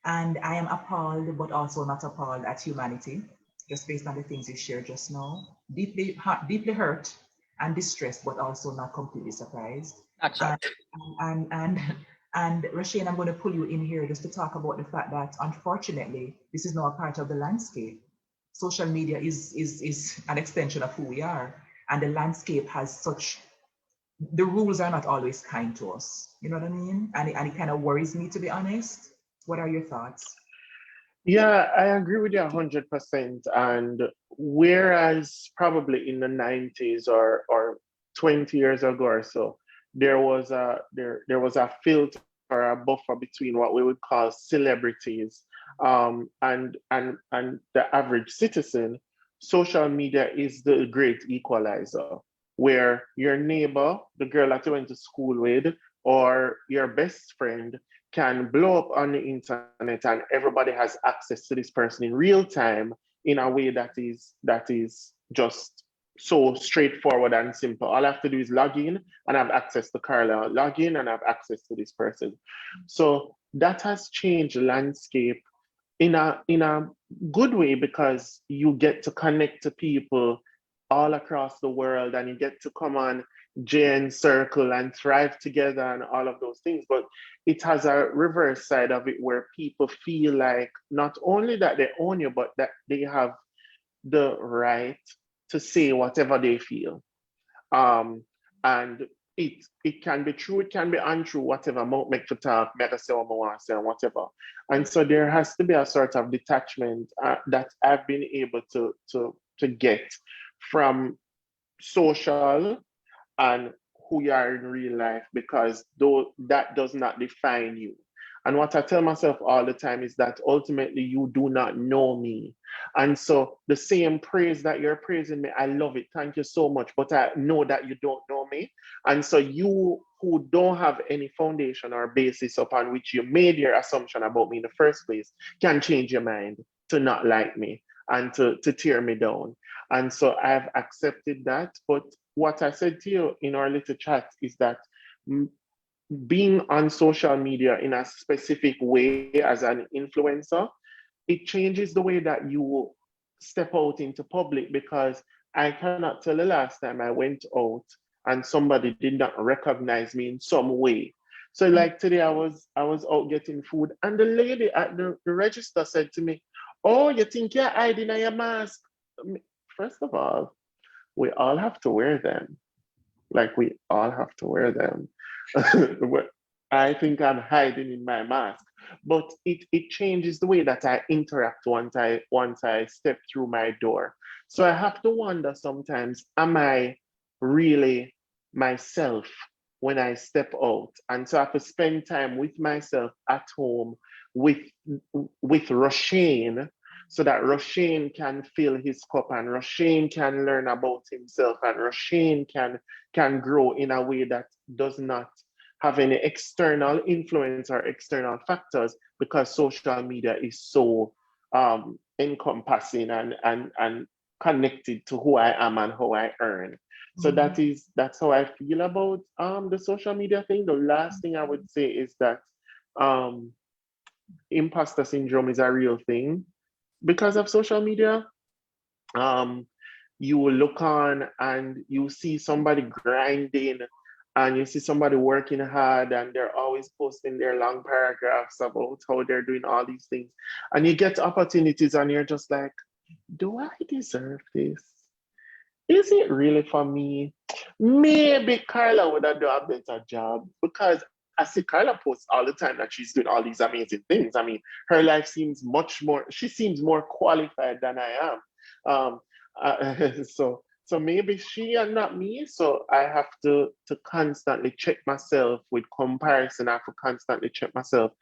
And I am appalled, but also not appalled at humanity, just based on the things you shared just now. Deeply hurt and distressed, but also not completely surprised. Not shocked. And and Rushane, I'm going to pull you in here just to talk about the fact that unfortunately, this is now a part of the landscape. Social media is an extension of who we are, and the landscape has such, the rules are not always kind to us. You know what I mean? And it kind of worries me, to be honest. What are your thoughts? Yeah, I agree with you 100%. And whereas probably in the 90s or 20 years ago or so, there was a filter or a buffer between what we would call celebrities and the average citizen. Social media is the great equalizer, where your neighbor, the girl that you went to school with, or your best friend can blow up on the internet and everybody has access to this person in real time in a way that is just so straightforward and simple. All I have to do is log in and have access to Carla, log in and have access to this person. So that has changed the landscape in a good way, because you get to connect to people all across the world and you get to come on Jane Circle and thrive together and all of those things. But it has a reverse side of it where people feel like not only that they own you, but that they have the right to say whatever they feel. And it can be true, it can be untrue, whatever, make for talk, make a say what I want to say and whatever. And so there has to be a sort of detachment that I've been able to get from social and who you are in real life, because though that does not define you. And what I tell myself all the time is that ultimately you do not know me. And so the same praise that you're praising me, I love it. Thank you so much. But I know that you don't know me. And so you who don't have any foundation or basis upon which you made your assumption about me in the first place can change your mind to not like me and to tear me down. And so I've accepted that. But what I said to you in our little chat is that being on social media in a specific way as an influencer, it changes the way that you step out into public, because I cannot tell the last time I went out and somebody did not recognize me in some way. So like today I was out getting food and the lady at the register said to me, "Oh, you think you're hiding your mask?" First of all, we all have to wear them. Like we all have to wear them. I think I'm hiding in my mask, but it changes the way that I interact once I step through my door. So I have to wonder sometimes, am I really myself when I step out? And so I have to spend time with myself at home with Rushane, so that Rushane can fill his cup and Rushane can learn about himself and Rushane can grow in a way that does not have any external influence or external factors, because social media is so encompassing and connected to who I am and how I earn. So that's how I feel about the social media thing. The last thing I would say is that imposter syndrome is a real thing because of social media. You will look on and you see somebody grinding and you see somebody working hard and they're always posting their long paragraphs about how they're doing all these things. And you get opportunities and you're just like, do I deserve this? Is it really for me? Maybe Carla would have done a better job, because I see Carla posts all the time that she's doing all these amazing things. I mean, her life seems she seems more qualified than I am. So maybe she and not me. So I have to constantly check myself with comparison. I have to constantly check myself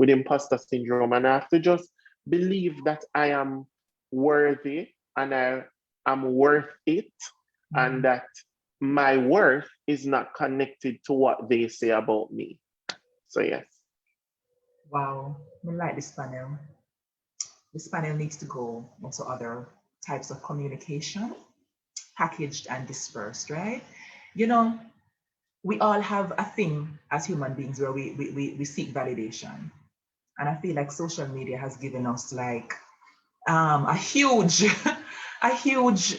with imposter syndrome, and I have to just believe that I am worthy and I am worth it, and that my worth is not connected to what they say about me. So yes. Wow, I like this panel. This panel needs to go into other types of communication, packaged and dispersed, right? You know, we all have a thing as human beings where we seek validation. And I feel like social media has given us like a huge,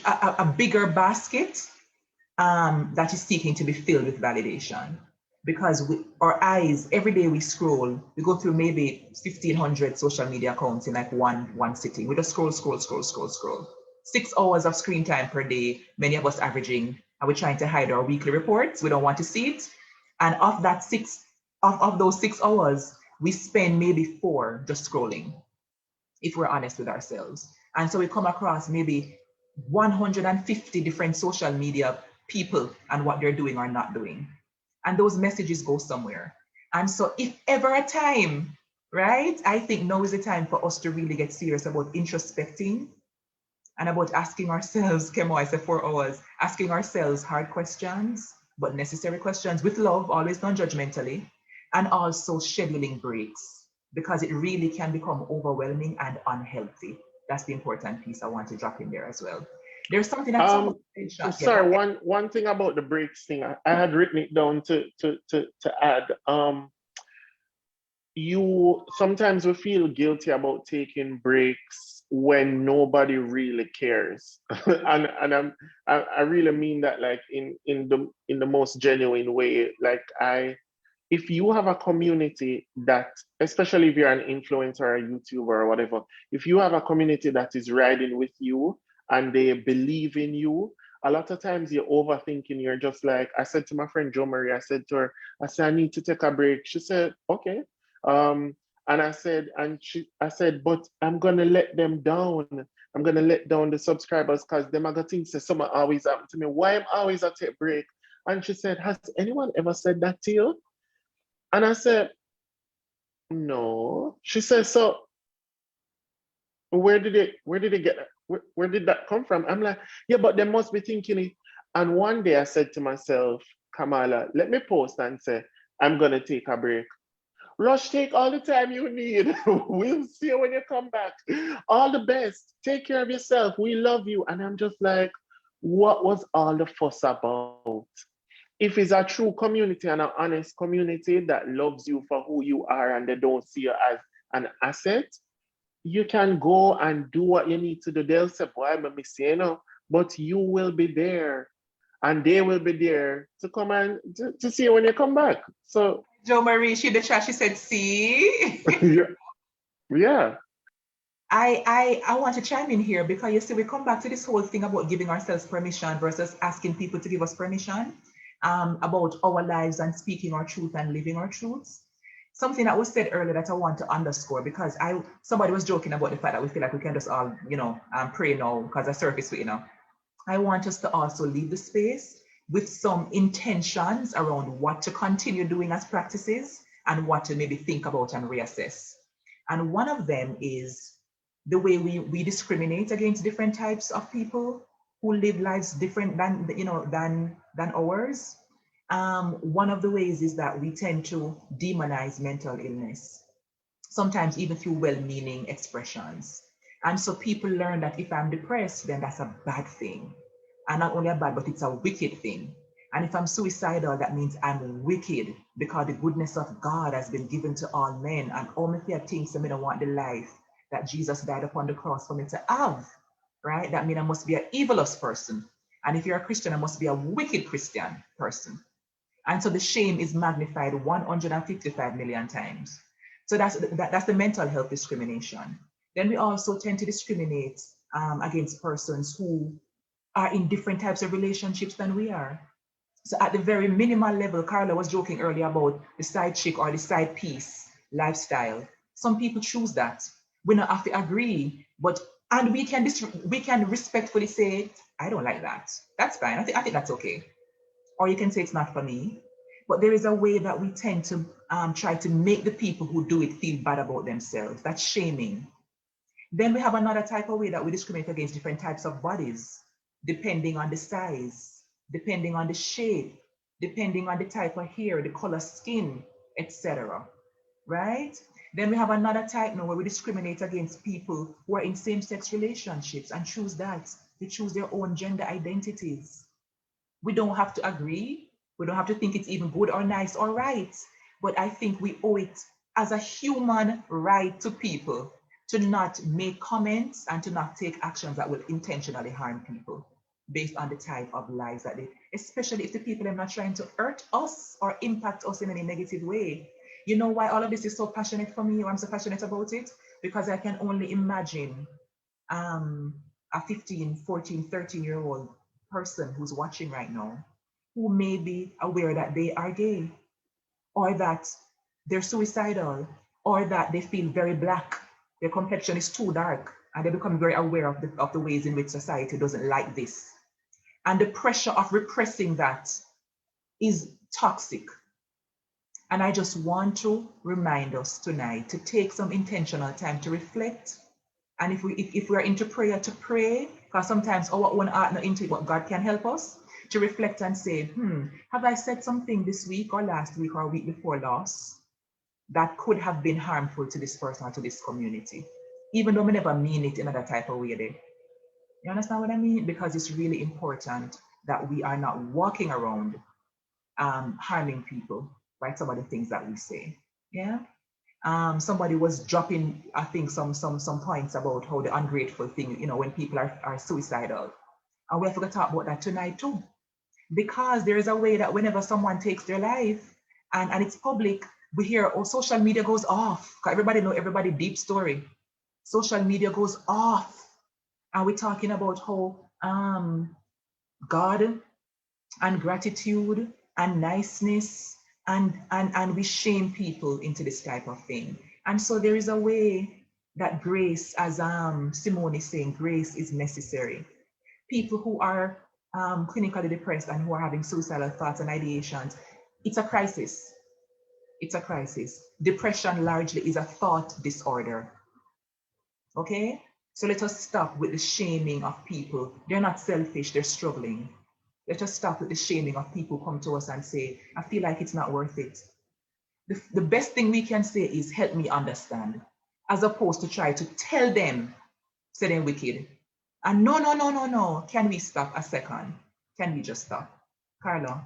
a bigger basket that is seeking to be filled with validation. Because our eyes, every day we scroll, we go through maybe 1,500 social media accounts in like one sitting. We just scroll. 6 hours of screen time per day, many of us averaging, and we're trying to hide our weekly reports. We don't want to see it. And of that of those 6 hours, we spend maybe 4 just scrolling, if we're honest with ourselves. And so we come across maybe 150 different social media people and what they're doing or not doing. And those messages go somewhere. And so if ever a time, right, I think now is the time for us to really get serious about introspecting and about asking ourselves, Kemo, I said 4 hours, asking ourselves hard questions, but necessary questions with love, always non-judgmentally, and also scheduling breaks, because it really can become overwhelming and unhealthy. That's the important piece I want to drop in there as well. There's something that sorry, one thing about the breaks thing, I had written it down to add. You sometimes we feel guilty about taking breaks when nobody really cares, and I really mean that, like in the most genuine way. Like if you have a community that, especially if you're an influencer or a YouTuber or whatever, if you have a community that is riding with you and they believe in you, a lot of times you're overthinking. You're just like, I said to my friend Jo Marie, I said to her, I said, I need to take a break. She said, okay. And I said, but I'm gonna let them down. I'm gonna let down the subscribers because them I got things that something always happen to me. Why am I always at take break? And she said, has anyone ever said that to you? And I said, no. She said, so where did that come from? I'm like, yeah, but they must be thinking it. And one day I said to myself, Kamala, let me post and say, I'm gonna take a break. Rush, take all the time you need. We'll see you when you come back. All the best. Take care of yourself. We love you. And I'm just like, what was all the fuss about? If it's a true community and an honest community that loves you for who you are and they don't see you as an asset, you can go and do what you need to do. They'll say, boy, I'm missing, but you will be there and they will be there to come and to see you when you come back. So Jo Marie, she the chat, she said, see? Yeah. I want to chime in here because you see, we come back to this whole thing about giving ourselves permission versus asking people to give us permission, about our lives and speaking our truth and living our truths. Something that was said earlier that I want to underscore, because somebody was joking about the fact that we feel like we can just all, pray now because I surface with, I want us to also leave the space with some intentions around what to continue doing as practices and what to maybe think about and reassess. And one of them is the way we discriminate against different types of people who live lives different than ours. One of the ways is that we tend to demonize mental illness, sometimes even through well-meaning expressions. And so people learn that if I'm depressed, then that's a bad thing. And not only a bad, but it's a wicked thing. And if I'm suicidal, that means I'm wicked because the goodness of God has been given to all men. And all me things I don't want the life that Jesus died upon the cross for me to have, right? That means I must be an evilous person. And if you're a Christian, I must be a wicked Christian person. And so the shame is magnified 155 million times. So that's the mental health discrimination. Then we also tend to discriminate against persons who are in different types of relationships than we are. So at the very minimal level, Carla was joking earlier about the side chick or the side piece lifestyle. Some people choose that. We don't have to agree, and we can respectfully say, I don't like that. That's fine. I think that's okay. Or you can say it's not for me. But there is a way that we tend to try to make the people who do it feel bad about themselves. That's shaming. Then we have another type of way that we discriminate against different types of bodies, depending on the size, depending on the shape, depending on the type of hair, the color skin, etc. Right? Then we have another type now where we discriminate against people who are in same-sex relationships and choose that. They choose their own gender identities. We don't have to agree. We don't have to think it's even good or nice or right. But I think we owe it as a human right to people to not make comments and to not take actions that will intentionally harm people based on the type of lives that they, especially if the people are not trying to hurt us or impact us in any negative way. You know why all of this is so passionate for me, or I'm so passionate about it? Because I can only imagine a 15, 14, 13-year-old person who's watching right now who may be aware that they are gay, or that they're suicidal, or that they feel very black, their complexion is too dark, and they become very aware of the ways in which society doesn't like this. And the pressure of repressing that is toxic. And I just want to remind us tonight to take some intentional time to reflect. And if we're into prayer, to pray, because sometimes our own heart not into it, but God can help us to reflect and say, have I said something this week or last week or a week before last that could have been harmful to this person or to this community? Even though we never mean it in another type of way there. You understand what I mean? Because it's really important that we are not walking around harming people by some of the things that we say. Yeah. Somebody was dropping, I think, some points about how the ungrateful thing, you know, when people are suicidal. And we have to talk about that tonight too. Because there is a way that whenever someone takes their life and it's public, we hear, oh, social media goes off. Because everybody know everybody deep story. Social media goes off. And we're talking about how God and gratitude and niceness and we shame people into this type of thing. And so there is a way that grace, as Simone is saying, grace is necessary. People who are clinically depressed and who are having suicidal thoughts and ideations, it's a crisis. It's a crisis. Depression largely is a thought disorder. Okay? So let us stop with the shaming of people. They're not selfish, they're struggling. Let us stop with the shaming of people who come to us and say, I feel like it's not worth it. The best thing we can say is, help me understand, as opposed to try to tell them, say they're wicked. And no. Can we stop a second? Can we just stop? Carla?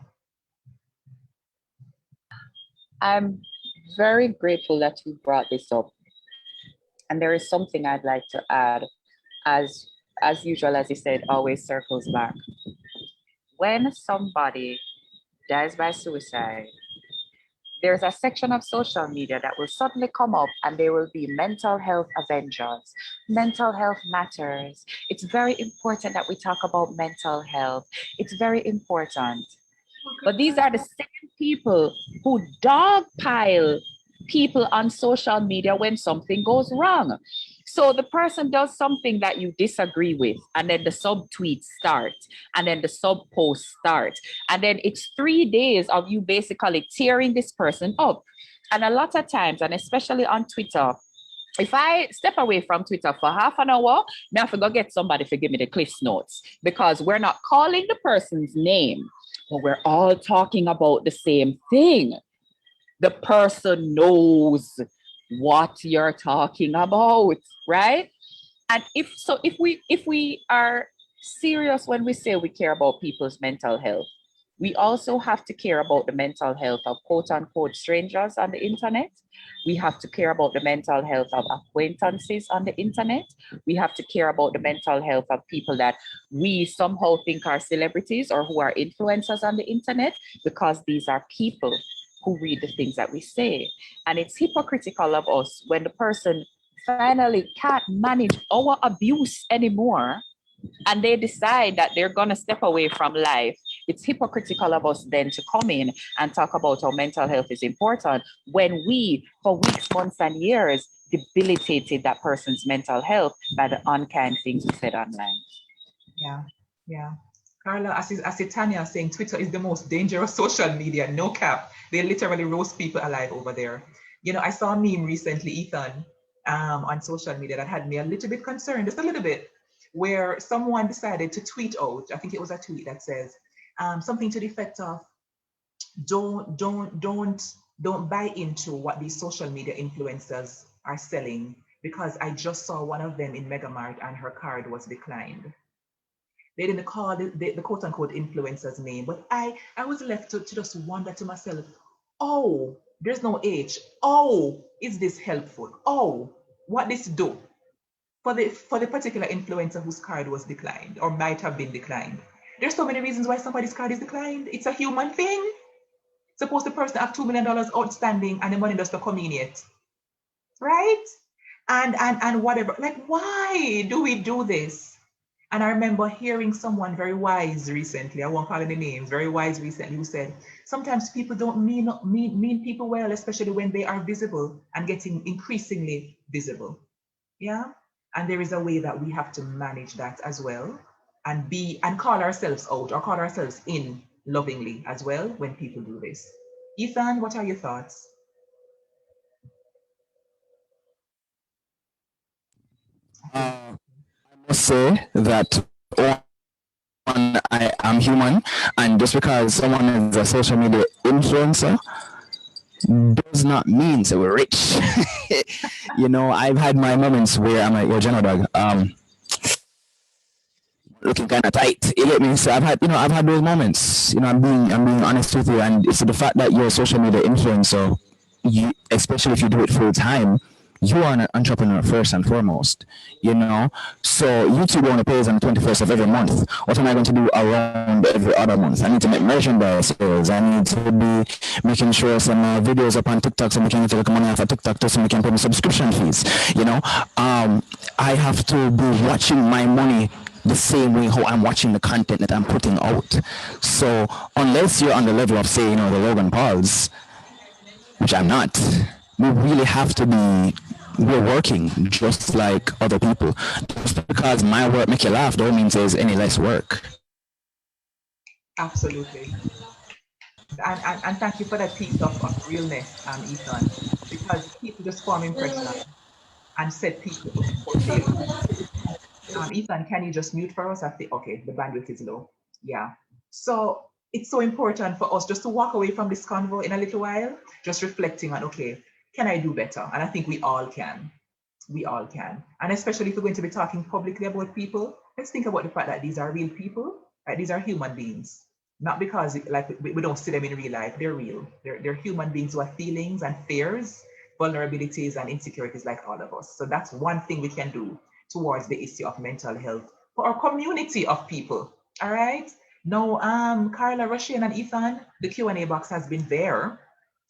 I'm very grateful that you brought this up. And there is something I'd like to add. As usual, as you said, always circles back. When somebody dies by suicide, there's a section of social media that will suddenly come up and there will be mental health avengers. Mental health matters. It's very important that we talk about mental health. It's very important. But these are the same people who dogpile people on social media when something goes wrong. So the person does something that you disagree with, and then the subtweets start, and then the sub posts start, and then it's 3 days of you basically tearing this person up. And a lot of times, and especially on Twitter, if I step away from Twitter for half an hour, I have to go get somebody to give me the Cliff's Notes, because we're not calling the person's name, but we're all talking about the same thing. The person knows what you're talking about, right? And if we are serious when we say we care about people's mental health, we also have to care about the mental health of quote unquote strangers on the internet. We have to care about the mental health of acquaintances on the internet. We have to care about the mental health of people that we somehow think are celebrities or who are influencers on the internet, because these are people who read the things that we say. And it's hypocritical of us when the person finally can't manage our abuse anymore and they decide that they're going to step away from life. It's hypocritical of us then to come in and talk about how mental health is important when we, for weeks, months, and years, debilitated that person's mental health by the unkind things we said online. Yeah. Carla, I see Tanya saying Twitter is the most dangerous social media. No cap. They literally roast people alive over there. You know, I saw a meme recently, Ethan, on social media that had me a little bit concerned, just a little bit, where someone decided to tweet out, I think it was a tweet that says something to the effect of, don't buy into what these social media influencers are selling, because I just saw one of them in Megamart and her card was declined. They didn't call the quote unquote influencer's name, but I was left to just wonder to myself, oh, there's no H. Oh, is this helpful? Oh, what this do for the particular influencer whose card was declined or might have been declined? There's so many reasons why somebody's card is declined. It's a human thing. Suppose the person have $2 million outstanding and the money does not come in yet, right? And whatever. Like, why do we do this? And I remember hearing someone very wise recently, I won't call any names, very wise recently, who said, sometimes people don't mean people well, especially when they are visible and getting increasingly visible. Yeah. And there is a way that we have to manage that as well, and call ourselves out or call ourselves in lovingly as well when people do this. Ethan, what are your thoughts? I must say that one, I am human, and just because someone is a social media influencer does not mean that we're rich. You know, I've had my moments where I'm like, yo, General Dog, looking kind of tight. You get me? So I've had those moments. You know, I'm being honest with you, and it's the fact that you're a social media influencer, especially if you do it full time, you are an entrepreneur first and foremost, you know. So YouTube only pays on the 21st of every month. What am I going to do around every other month? I need to make merchandise sales. I need to be making sure some videos up on TikTok so we can take money off of TikTok so we can pay me subscription fees. You know, I have to be watching my money the same way how I'm watching the content that I'm putting out. So unless you're on the level of, say, you know, the Logan Pauls, which I'm not, we really have to be, we're working just like other people. Just because my work make you laugh don't mean there's any less work. Absolutely. And thank you for that piece of realness, Ethan, because people just form impression and set people up for failure. Ethan, can you just mute for us? I think, okay, the bandwidth is low. Yeah. So it's so important for us just to walk away from this convo in a little while, just reflecting on, okay, can I do better? And I think we all can. We all can. And especially if we're going to be talking publicly about people, let's think about the fact that these are real people, right? These are human beings. Not because like we don't see them in real life, they're real. They're human beings who have feelings and fears, vulnerabilities and insecurities like all of us. So that's one thing we can do towards the issue of mental health for our community of people. All right. Now, Carla, Rushane, and Ethan, the Q&A box has been there,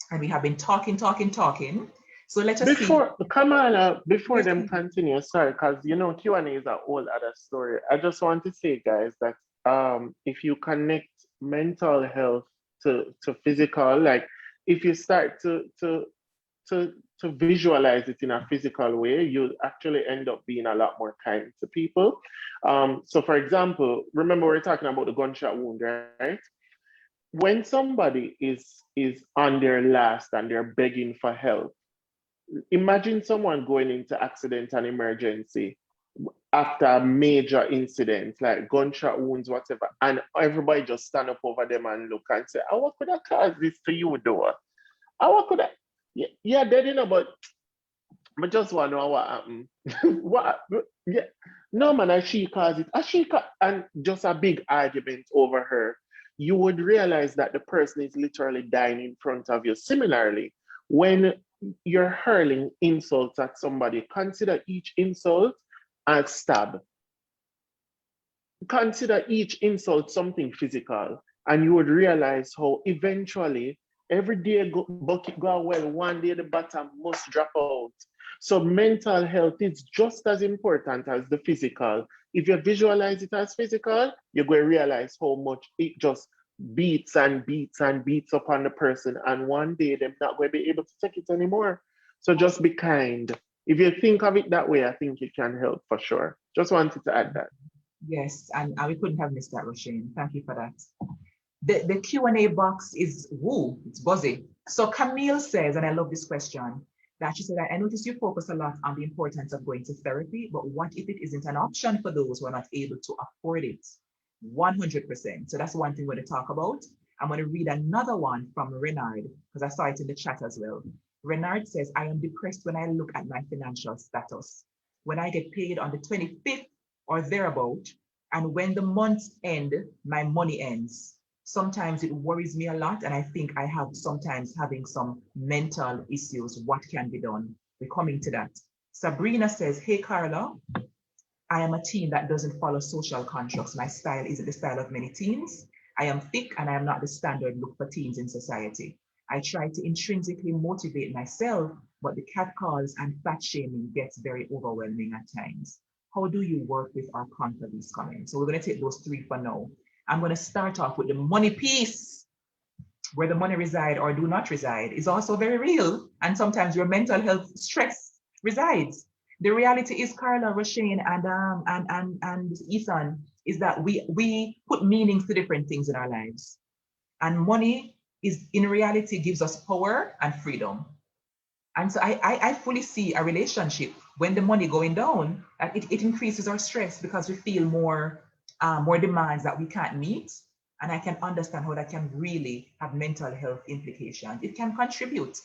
and we have been talking. So let us before see. Kamala, before Yes, them continue, sorry, because you know Q&A is a whole other story. I just want to say, guys, that if you connect mental health to physical, like if you start to visualize it in a physical way, you'll actually end up being a lot more kind to people. So for example, remember we're talking about the gunshot wound, right? When somebody is on their last and they're begging for help, imagine someone going into accident and emergency after a major incident, like gunshot wounds, whatever, and everybody just stand up over them and look and say, oh, what could have caused this to you, though? Oh, what could have? Yeah, they didn't know, but just want to know what happened. What? Yeah. No, man, she caused it. And just a big argument over her. You would realize that the person is literally dying in front of you. Similarly, when you're hurling insults at somebody, consider each insult as stab. Consider each insult something physical, and you would realize how eventually every day bucket go well, one day the bottom must drop out. So mental health is just as important as the physical. If you visualize it as physical, you're going to realize how much it just beats and beats and beats upon the person, and one day they're not going to be able to take it anymore. So just be kind. If you think of it that way, I think it can help for sure. Just wanted to add that. Yes, and we couldn't have missed that, Rushane. Thank you for that. The Q&A box is, woo, it's buzzy. So Camille says, and I love this question, that she said, I notice you focus a lot on the importance of going to therapy, but what if it isn't an option for those who are not able to afford it? 100%. So that's one thing we're going to talk about. I'm going to read another one from Renard, because I saw it in the chat as well. Renard says, I am depressed when I look at my financial status. When I get paid on the 25th or thereabout, and when the months end, my money ends. Sometimes it worries me a lot, and I think I have sometimes having some mental issues. What can be done? We're coming to that. Sabrina says, hey, Carla, I am a teen that doesn't follow social constructs. My style isn't the style of many teens. I am thick and I am not the standard look for teens in society. I try to intrinsically motivate myself, but the catcalls and fat shaming gets very overwhelming at times. How do you work with or conquer these comments? So we're going to take those three for now. I'm going to start off with the money piece. Where the money reside or do not reside is also very real. And sometimes your mental health stress resides. The reality is, Carla, Rushane, and Ethan, is that we put meanings to different things in our lives. And money is in reality gives us power and freedom. And so I fully see a relationship when the money going down, it increases our stress because we feel more demands that we can't meet. And I can understand how that can really have mental health implications. It can contribute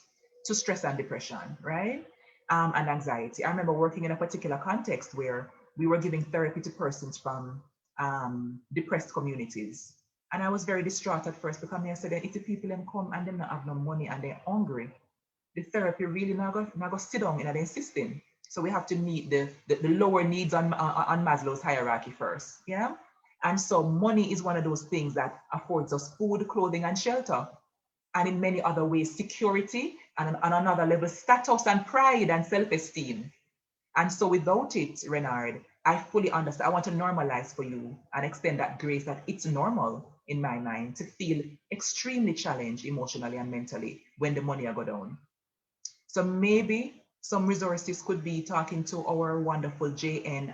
to stress and depression, right? And anxiety. I remember working in a particular context where we were giving therapy to persons from depressed communities. And I was very distraught at first because I said, if the people them come and they not have no money and they're hungry, the therapy really not go sit down in their system. So we have to meet the lower needs on Maslow's hierarchy first. Yeah. And so money is one of those things that affords us food, clothing, and shelter. And in many other ways, security, and on another level, status and pride and self-esteem. And so without it, Renard, I fully understand. I want to normalize for you and extend that grace that it's normal in my mind to feel extremely challenged emotionally and mentally when the money go down. So maybe some resources could be talking to our wonderful JN.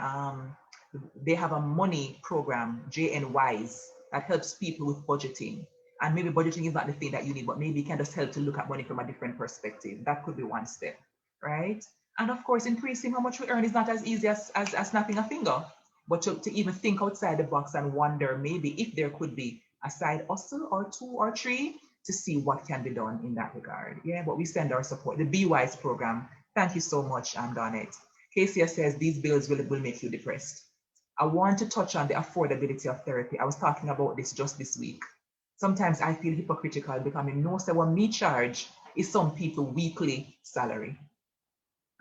They have a money program, JN Wise, that helps people with budgeting. And maybe budgeting is not the thing that you need, but maybe it can just help to look at money from a different perspective. That could be one step, right? And of course, increasing how much we earn is not as easy as snapping a finger, but to even think outside the box and wonder maybe if there could be a side hustle or two or three to see what can be done in that regard. Yeah, but we send our support. The Be Wise program. Thank you so much, Donette. Casey says these bills will make you depressed. I want to touch on the affordability of therapy. I was talking about this just this week. Sometimes I feel hypocritical because I know that what me charge is some people weekly salary.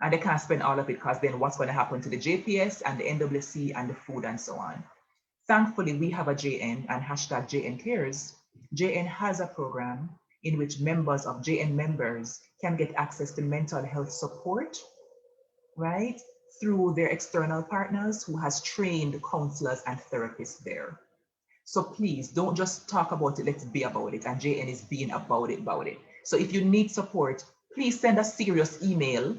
And they can't spend all of it because then what's going to happen to the JPS and the NWC and the food and so on. Thankfully, we have a JN and hashtag JN Cares. JN has a program in which members of JN members can get access to mental health support, right? Through their external partners who has trained counselors and therapists there. So please don't just talk about it, let's be about it. And JN is being about it. So if you need support, please send a serious email.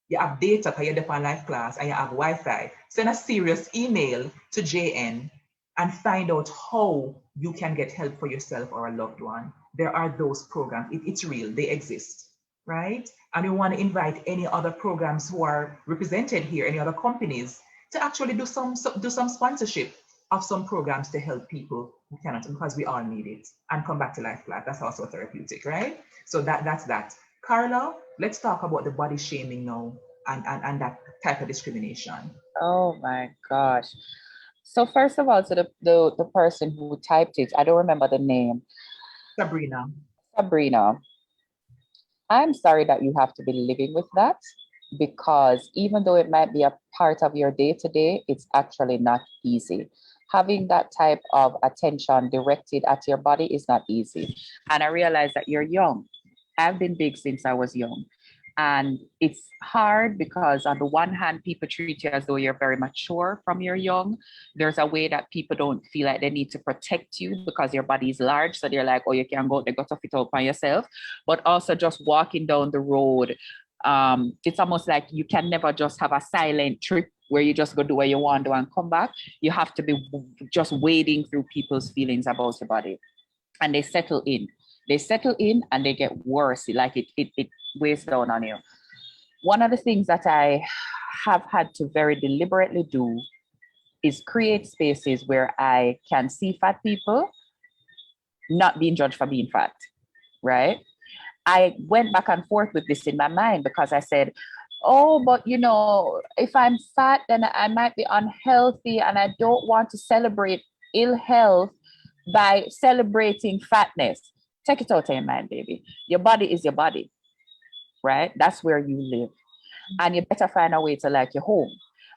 You have data because you're on live class and you have Wi-Fi. Send a serious email to JN and find out how you can get help for yourself or a loved one. There are those programs. It's real, they exist, right? And we want to invite any other programs who are represented here, any other companies, to actually do some sponsorship of some programs to help people who cannot, because we all need it. And come back to life class. That's also therapeutic, right? So that's that. Carla, let's talk about the body shaming now and that type of discrimination. Oh my gosh. So first of all, to the person who typed it, I don't remember the name. Sabrina. I'm sorry that you have to be living with that, because even though it might be a part of your day-to-day, it's actually not easy. Having that type of attention directed at your body is not easy. And I realize that you're young. I've been big since I was young. And it's hard because on the one hand, people treat you as though you're very mature from you're young. There's a way that people don't feel like they need to protect you because your body is large. So they're like, oh, you can go, they got to fit out by yourself. But also just walking down the road, it's almost like you can never just have a silent trip where you just go do what you want to and come back. You have to be just wading through people's feelings about your body. And they settle in. They settle in and they get worse. Like it weighs down on you. One of the things that I have had to very deliberately do is create spaces where I can see fat people not being judged for being fat, right? I went back and forth with this in my mind because I said, oh, but you know, if I'm fat, then I might be unhealthy and I don't want to celebrate ill health by celebrating fatness. Take it out of your mind, baby. Your body is your body, right? That's where you live. And you better find a way to like your home.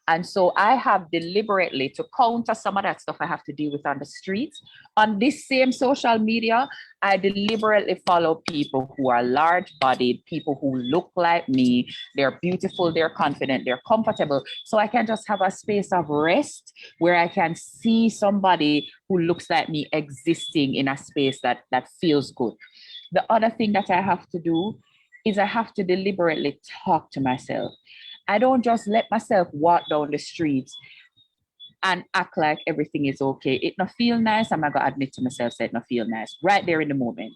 And so I have deliberately, to counter some of that stuff I have to deal with on the streets, on this same social media, I deliberately follow people who are large-bodied, people who look like me. They're beautiful, they're confident, they're comfortable. So I can just have a space of rest where I can see somebody who looks like me existing in a space that feels good. The other thing that I have to do is I have to deliberately talk to myself. I don't just let myself walk down the streets and act like everything is okay. It not feel nice. I'm not gonna admit to myself that it not feel nice right there in the moment.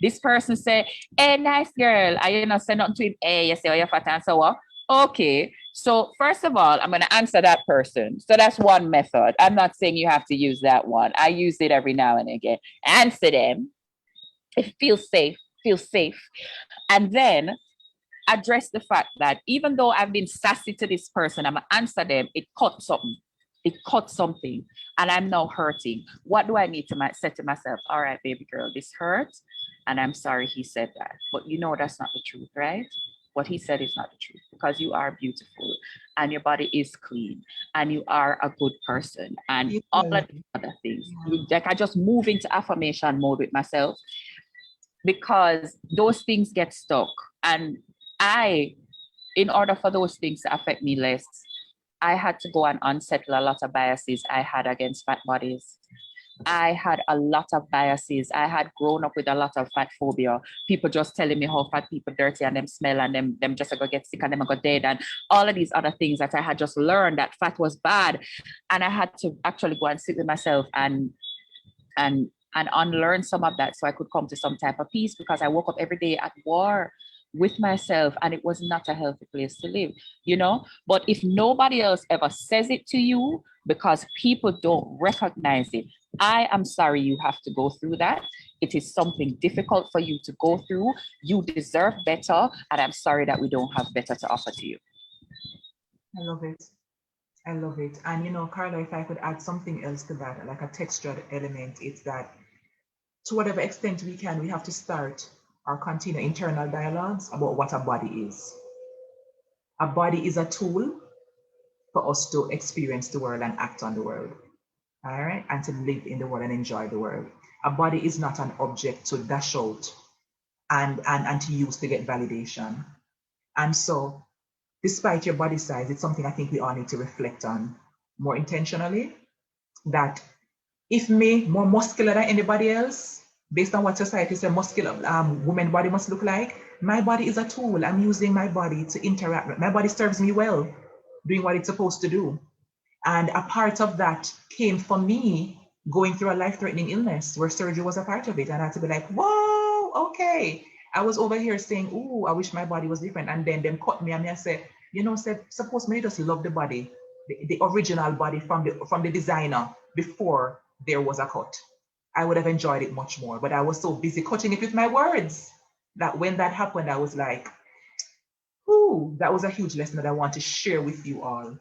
This person say, hey, nice girl. I you know say nothing to him. Hey, you say, oh, you're fat and so what? Okay. So first of all, I'm gonna answer that person. So that's one method. I'm not saying you have to use that one. I use it every now and again. Answer them. It feels safe. And then address the fact that even though I've been sassy to this person, I'm gonna answer them, it cut something, and I'm now hurting. What do I need to say to myself? All right, baby girl, this hurts, and I'm sorry he said that. But you know that's not the truth, right? What he said is not the truth, because you are beautiful, and your body is clean, and you are a good person, and all of the other things. Like I just move into affirmation mode with myself, because those things get stuck. And in order for those things to affect me less, I had to go and unsettle a lot of biases I had against fat bodies. I had a lot of biases. I had grown up with a lot of fat phobia. People just telling me how fat people dirty and them smell and them just go get sick and them go dead and all of these other things that I had just learned that fat was bad. And I had to actually go and sit with myself and unlearn some of that so I could come to some type of peace, because I woke up every day at war with myself and it was not a healthy place to live, you know? But if nobody else ever says it to you because people don't recognize it, I am sorry you have to go through that. It is something difficult for you to go through. You deserve better, and I'm sorry that we don't have better to offer to you. I love it. And you know, Carla, if I could add something else to that, like a textured element, it's that to whatever extent we can, we have to start or continue internal dialogues about what a body is. A body is a tool for us to experience the world and act on the world, all right? And to live in the world and enjoy the world. A body is not an object to dash out and to use to get validation. And so, despite your body size, it's something I think we all need to reflect on more intentionally, that if me more muscular than anybody else, based on what society says muscular woman body must look like, my body is a tool. I'm using my body to interact with. My body serves me well, doing what it's supposed to do. And a part of that came for me going through a life-threatening illness where surgery was a part of it. And I had to be like, whoa, okay. I was over here saying, ooh, I wish my body was different. And then them cut me and I said, you know, suppose me just love the body, the original body from the designer before there was a cut. I would have enjoyed it much more, but I was so busy cutting it with my words that when that happened, I was like, ooh, that was a huge lesson that I want to share with you all.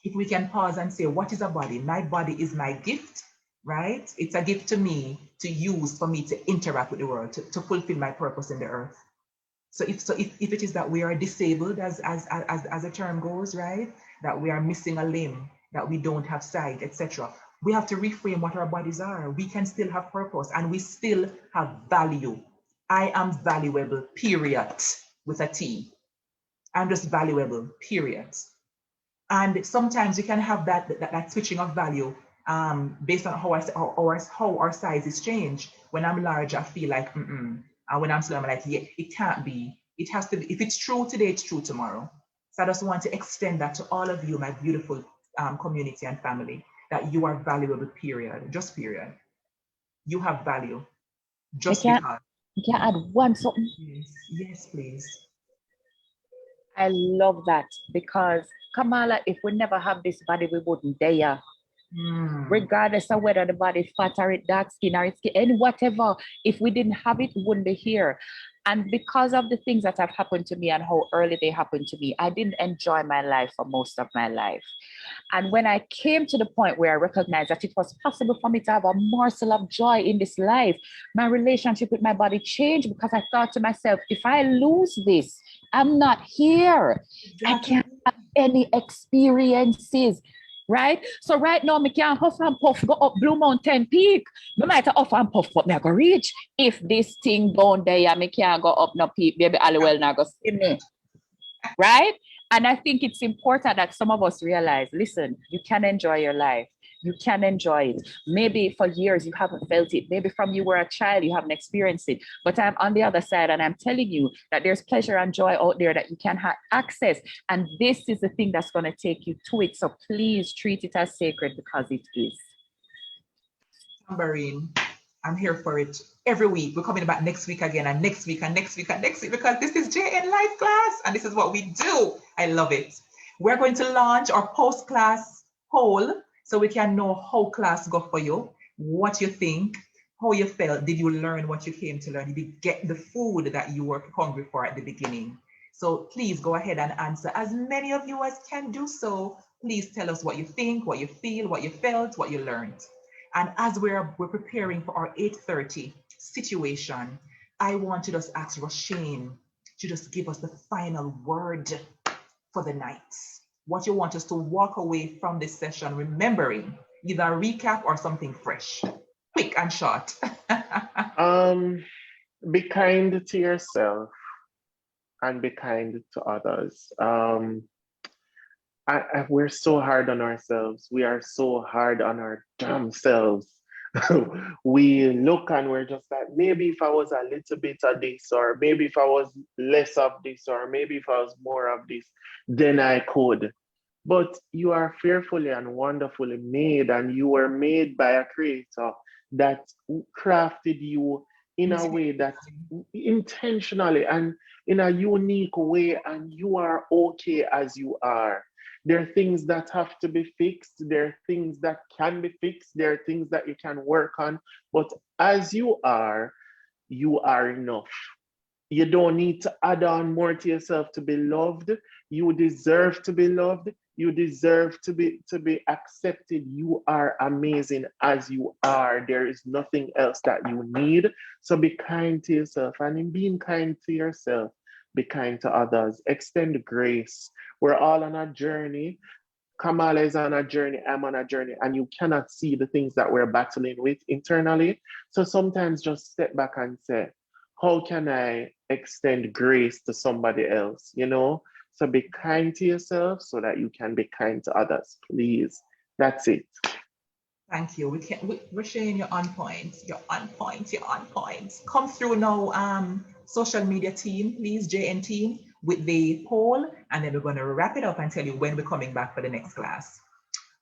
If we can pause and say, what is a body? My body is my gift, right? It's a gift to me to use for me to interact with the world, to fulfill my purpose in the earth. So if it is that we are disabled, as the term goes, right? That we are missing a limb, that we don't have sight, etc. We have to reframe what our bodies are. We can still have purpose and we still have value. I am valuable, period, with a T. I'm just valuable, period. And sometimes you can have that switching of value based on how our sizes change. When I'm large, I feel like, and when I'm small, I'm like, yeah, it can't be. It has to be. If it's true today, it's true tomorrow. So I just want to extend that to all of you, my beautiful community and family, that you are valuable, period. Just period. You have value. Just can because. add one something. Yes, yes, please. I love that because Kamala, if we never have this body, we wouldn't dare. Regardless of whether the body fat or it dark skin or it's any whatever, if we didn't have it, we wouldn't be here. And because of the things that have happened to me and how early they happened to me, I didn't enjoy my life for most of my life. And when I came to the point where I recognized that it was possible for me to have a morsel of joy in this life, my relationship with my body changed because I thought to myself, if I lose this, I'm not here. Exactly. I can't have any experiences. Right? So right now, I can't huff and puff, go up Blue Mountain Peak. I might have huff and puff, but I go reach. If this thing down there, I can't go up no peak, baby, Aliwell now go see me. Right? And I think it's important that some of us realize, listen, you can enjoy your life. You can enjoy it. Maybe for years you haven't felt it. Maybe from you were a child, you haven't experienced it. But I'm on the other side and I'm telling you that there's pleasure and joy out there that you can have access. And this is the thing that's going to take you to it. So please treat it as sacred because it is. Tambourine, I'm here for it every week. We're coming back next week again and next week and next week and next week because this is JN Life Class and this is what we do. I love it. We're going to launch our post-class poll so we can know how class go for you, what you think, how you felt. Did you learn what you came to learn? Did you get the food that you were hungry for at the beginning? So please go ahead and answer. As many of you as can do so, please tell us what you think, what you feel, what you felt, what you learned. And as we're preparing for our 8:30 situation, I want to just ask Rushane to just give us the final word for the night. What you want us to walk away from this session remembering, either a recap or something fresh, quick and short. Be kind to yourself and be kind to others. We're so hard on ourselves. We are so hard on our damn selves. We look and we're just like, maybe if I was a little bit of this, or maybe if I was less of this, or maybe if I was more of this, then I could. But you are fearfully and wonderfully made, and you were made by a creator that crafted you in a way that intentionally and in a unique way, and you are okay as you are. There are things that have to be fixed. There are things that can be fixed. There are things that you can work on. But as you are enough. You don't need to add on more to yourself to be loved. You deserve to be loved. You deserve to be accepted. You are amazing as you are. There is nothing else that you need. So be kind to yourself. And in being kind to yourself, be kind to others. Extend grace. We're all on a journey. Kamala is on a journey, I'm on a journey, and you cannot see the things that we're battling with internally. So sometimes just step back and say, how can I extend grace to somebody else, you know? So be kind to yourself so that you can be kind to others, please. That's it. Thank you. Rushane, you're on point. You're on point. You're on point. Come through now, social media team, please, JN team, with the poll, and then we're going to wrap it up and tell you when we're coming back for the next class.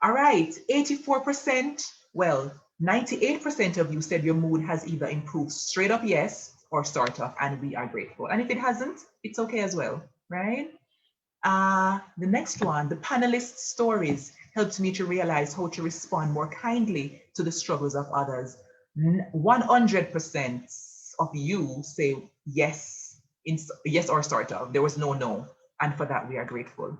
All right, 84%, well, 98% of you said your mood has either improved straight up yes or sort of, and we are grateful. And if it hasn't, it's okay as well, right? The next one, the panelists' stories helped me to realize how to respond more kindly to the struggles of others. 100% of you say yes, yes or sort of. There was no, and for that we are grateful.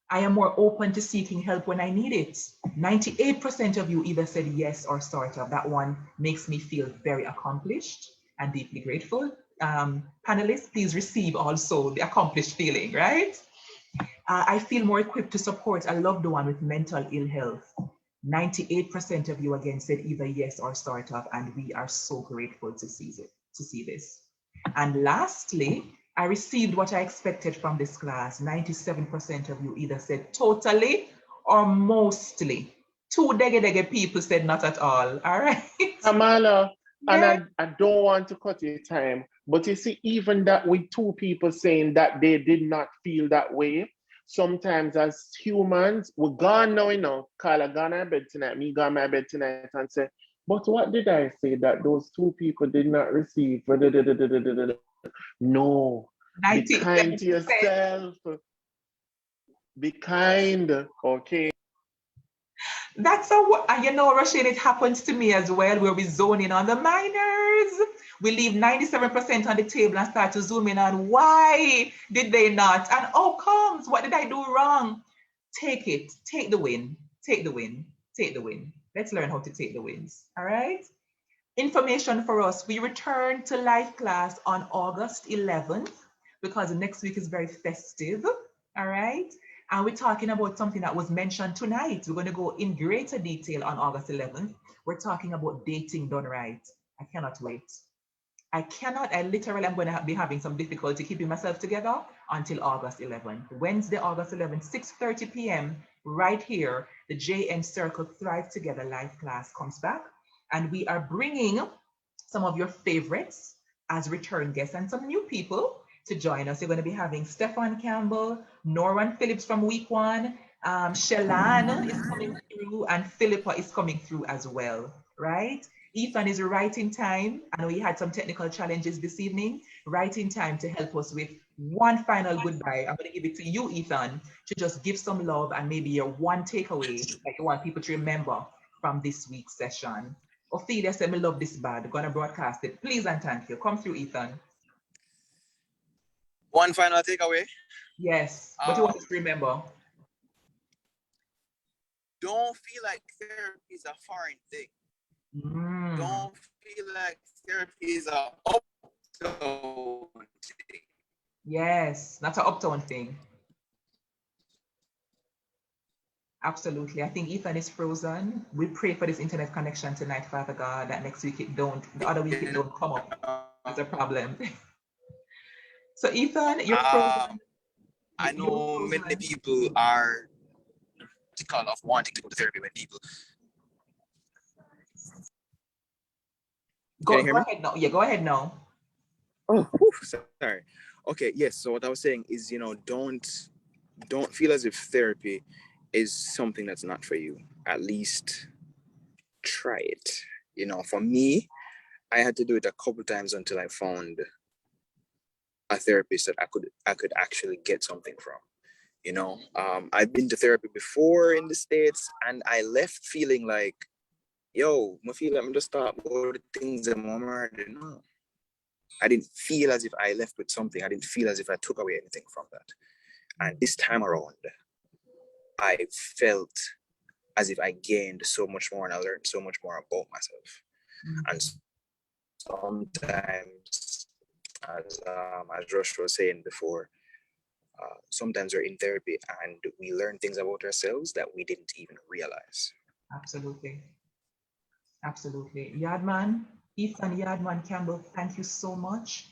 I am more open to seeking help when I need it. 98% of you either said yes or sort of. That one makes me feel very accomplished and deeply grateful. Panelists, please receive also the accomplished feeling, right? I feel more equipped to support a loved one with mental ill health. 98% of you again said either yes or sort of, and we are so grateful to see this. And lastly, I received what I expected from this class. 97% of you either said totally or mostly. 2 dege people said not at all right? Kamala, Yeah. and I don't want to cut your time, but you see, even that with 2 people saying that they did not feel that way, sometimes as humans, we're gone now, you know. Carla gone to bed tonight, me gone to bed tonight, and say, but what did I say that those two people did not receive? No, be kind to 97%. yourself. Be kind, okay? That's and you know, Rushane, it happens to me as well, where we zone in on the minors. We leave 97% on the table and start to zoom in on why did they not? And outcomes, what did I do wrong? Take it, take the win, take the win, take the win. Let's learn how to take the wins, all right? Information for us, we return to live class on August 11th because next week is very festive, all right? And we're talking about something that was mentioned tonight. We're going to go in greater detail on August 11th. We're talking about dating done right. I cannot wait. I literally am going to be having some difficulty keeping myself together until August 11th. Wednesday, August 11th, 6:30 p.m. right here, the JN Circle Thrive Together live class comes back. And we are bringing some of your favorites as return guests and some new people to join us. You're going to be having Stefan Campbell, Norman Phillips from week one, Shellan is coming through, and Philippa is coming through as well, right? Ethan is right in time. I know he had some technical challenges this evening, right in time to help us with one final goodbye. I'm going to give it to you, Ethan, to just give some love and maybe your one takeaway that you want people to remember from this week's session. Ophelia said, "Me love this bad. Gonna broadcast it. Please and thank you." Come through, Ethan. One final takeaway. Yes, but you want us to remember. Don't feel like therapy is a foreign thing. Don't feel like therapy is a uptown thing. Yes, not an uptown thing. Absolutely. I think Ethan is frozen. We pray for this internet connection tonight, Father God, that next week the other week it don't come up as a problem. So Ethan, you're frozen. I know many people are critical of wanting to go to therapy when people. Go ahead now. Yeah, go ahead now. Oh, sorry. Okay, yes. So what I was saying is, don't feel as if therapy is something that's not for you. At least try it. For me, I had to do it a couple times until I found a therapist that I could actually get something from. I've been to therapy before in the States, and I left feeling like, yo, I feel like I'm just start all the things that I'm already know. I didn't feel as if I left with something. I didn't feel as if I took away anything from that. And this time around, I felt as if I gained so much more and I learned so much more about myself. And sometimes, as Rush was saying before, sometimes we're in therapy and we learn things about ourselves that we didn't even realize. Absolutely. Absolutely. Yardman, Ethan Yardman Campbell, thank you so much.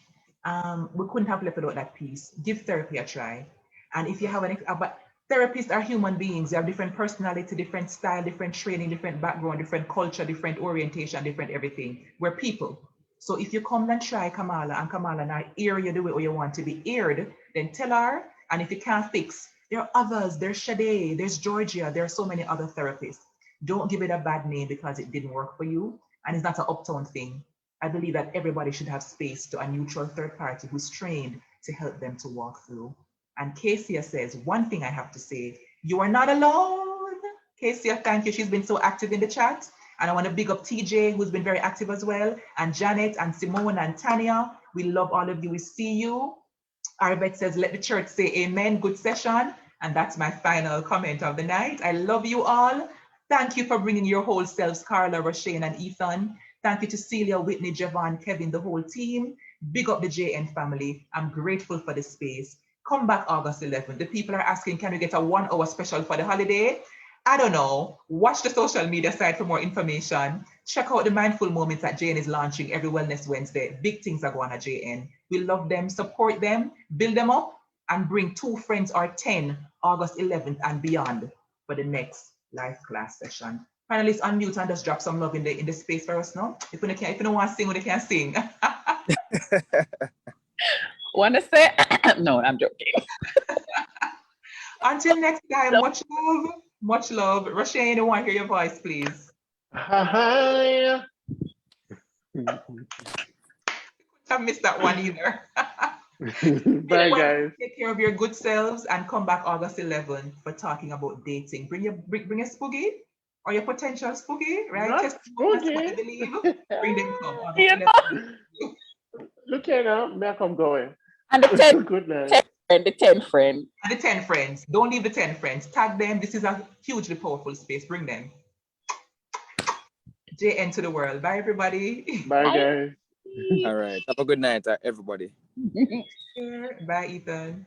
We couldn't have left without that piece. Give therapy a try. And if you have but therapists are human beings. They have different personality, different style, different training, different background, different culture, different orientation, different everything. We're people. So if you come and try Kamala, and Kamala now ear you the way you want to be eared, then tell her. And if you can't fix, there are others. There's Sade, there's Georgia. There are so many other therapists. Don't give it a bad name because it didn't work for you. And it's not an uptown thing. I believe that everybody should have space to a neutral third party who's trained to help them to walk through. And Casey says, one thing I have to say, you are not alone. Casey, thank you. She's been so active in the chat. And I want to big up TJ, who's been very active as well. And Janet and Simone and Tanya. We love all of you. We see you. Arbet says, let the church say amen. Good session. And that's my final comment of the night. I love you all. Thank you for bringing your whole selves, Carla, Rushane, and Ethan. Thank you to Celia, Whitney, Javon, Kevin, the whole team. Big up the JN family. I'm grateful for the space. Come back August 11th. The people are asking, can we get a 1 hour special for the holiday? I don't know. Watch the social media site for more information. Check out the Mindful Moments that JN is launching every Wellness Wednesday. Big things are going on at JN. We love them, support them, build them up, and bring 2 friends or 10 August 11th and beyond for the next live class session. Panelists, unmute and just drop some love in the space for us now. If you don't want to sing, we can sing. Want to say? No, I'm joking. Until next time, much love. Much love. Rushane, I want to hear your voice, please. Hi. I missed that one either. Bye, guys. Take care of your good selves and come back August 11th for talking about dating. Bring a spooky or your potential spooky, right? Not Testimonials, what spooky. they believe. Bring them come August You 11th. Look here now, me come going. And the 10 Good night. friend, the 10 friend. And the 10 friends. Don't leave the 10 friends. Tag them. This is a hugely powerful space. Bring them. JN to the world. Bye, everybody. Bye, guys. All right. Have a good night, everybody. Bye, Ethan.